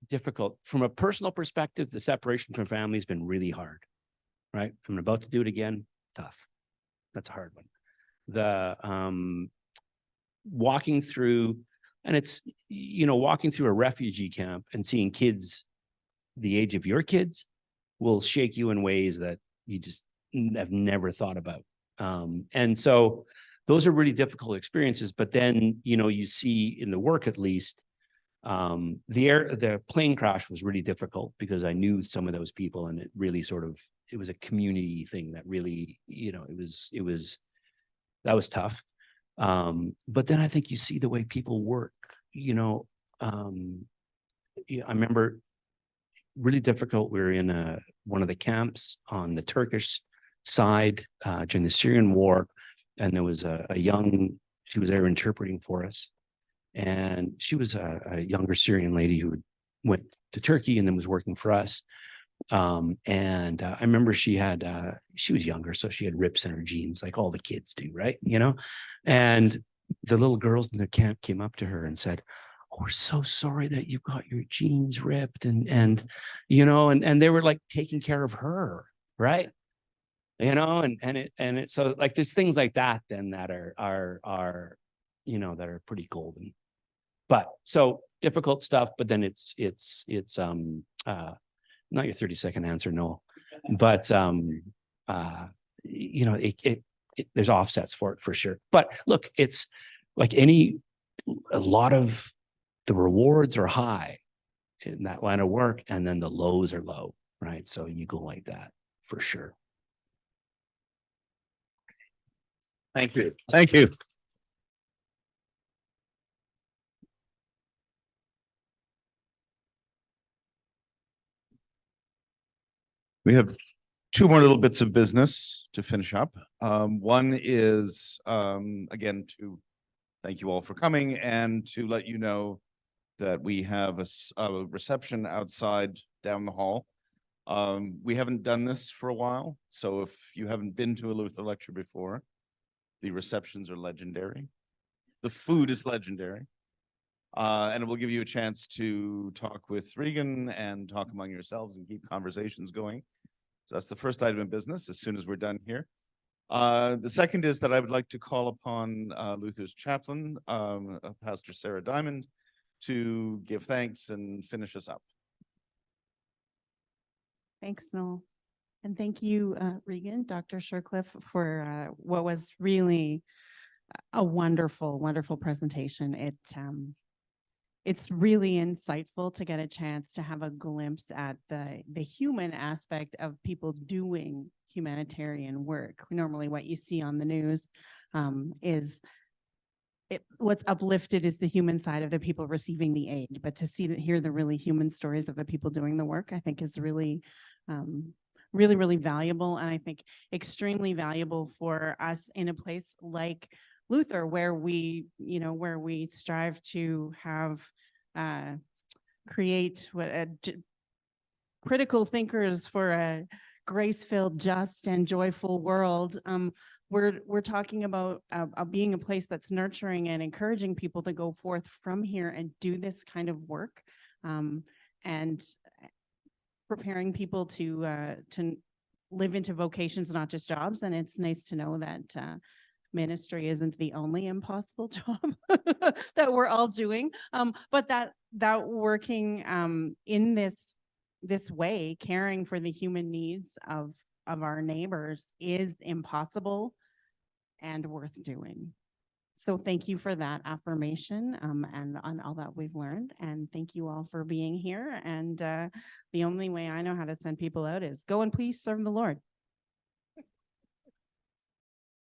difficult from a personal perspective. The separation from family has been really hard, right? I'm about to do it again. Tough. That's a hard one. The walking through, and it's, you know, walking through a refugee camp and seeing kids the age of your kids will shake you in ways that you just have never thought about. And so those are really difficult experiences. But then, you know, you see in the work, at least, the plane crash was really difficult because I knew some of those people, and it really sort of, it was a community thing that really, you know, that was tough. But then I think you see the way people work, you know. I remember really difficult. We were in one of the camps on the Turkish side during the Syrian war, and there was a young, she was there interpreting for us, and she was a younger Syrian lady who went to Turkey and then was working for us. And I remember she was younger, so she had rips in her jeans like all the kids do, right? You know, and the little girls in the camp came up to her and said, "Oh, we're so sorry that you got your jeans ripped," and you know, and they were like taking care of her, right? You know, and it so like there's things like that then that are you know, that are pretty golden. But so difficult stuff, but then it's not your 30-second answer, no, but you know, there's offsets for it for sure. But look, it's like a lot of the rewards are high in that line of work, and then the lows are low, right? So you go like that for sure. Thank you. Thank you. We have two more little bits of business to finish up. One is, again, to thank you all for coming and to let you know that we have a reception outside down the hall. We haven't done this for a while, so if you haven't been to a Luther lecture before, the receptions are legendary. The food is legendary. And it will give you a chance to talk with Regan and talk among yourselves and keep conversations going. So that's the first item of business as soon as we're done here. The second is that I would like to call upon Luther's chaplain, Pastor Sarah Diamond, to give thanks and finish us up. Thanks, Noel. And thank you, Regan, Dr. Shercliffe, for what was really a wonderful, wonderful presentation. It's really insightful to get a chance to have a glimpse at the human aspect of people doing humanitarian work. Normally what you see on the news is what's uplifted is the human side of the people receiving the aid, but to hear the really human stories of the people doing the work, I think is really, really valuable. And I think extremely valuable for us in a place like Luther, where we strive to have, create critical thinkers for a grace-filled, just, and joyful world. We're talking about being a place that's nurturing and encouraging people to go forth from here and do this kind of work, and preparing people to live into vocations, not just jobs. And it's nice to know that ministry isn't the only impossible job that we're all doing, but that working in this way, caring for the human needs of our neighbors is impossible and worth doing. So thank you for that affirmation, and on all that we've learned. And thank you all for being here. And the only way I know how to send people out is go and please serve the Lord.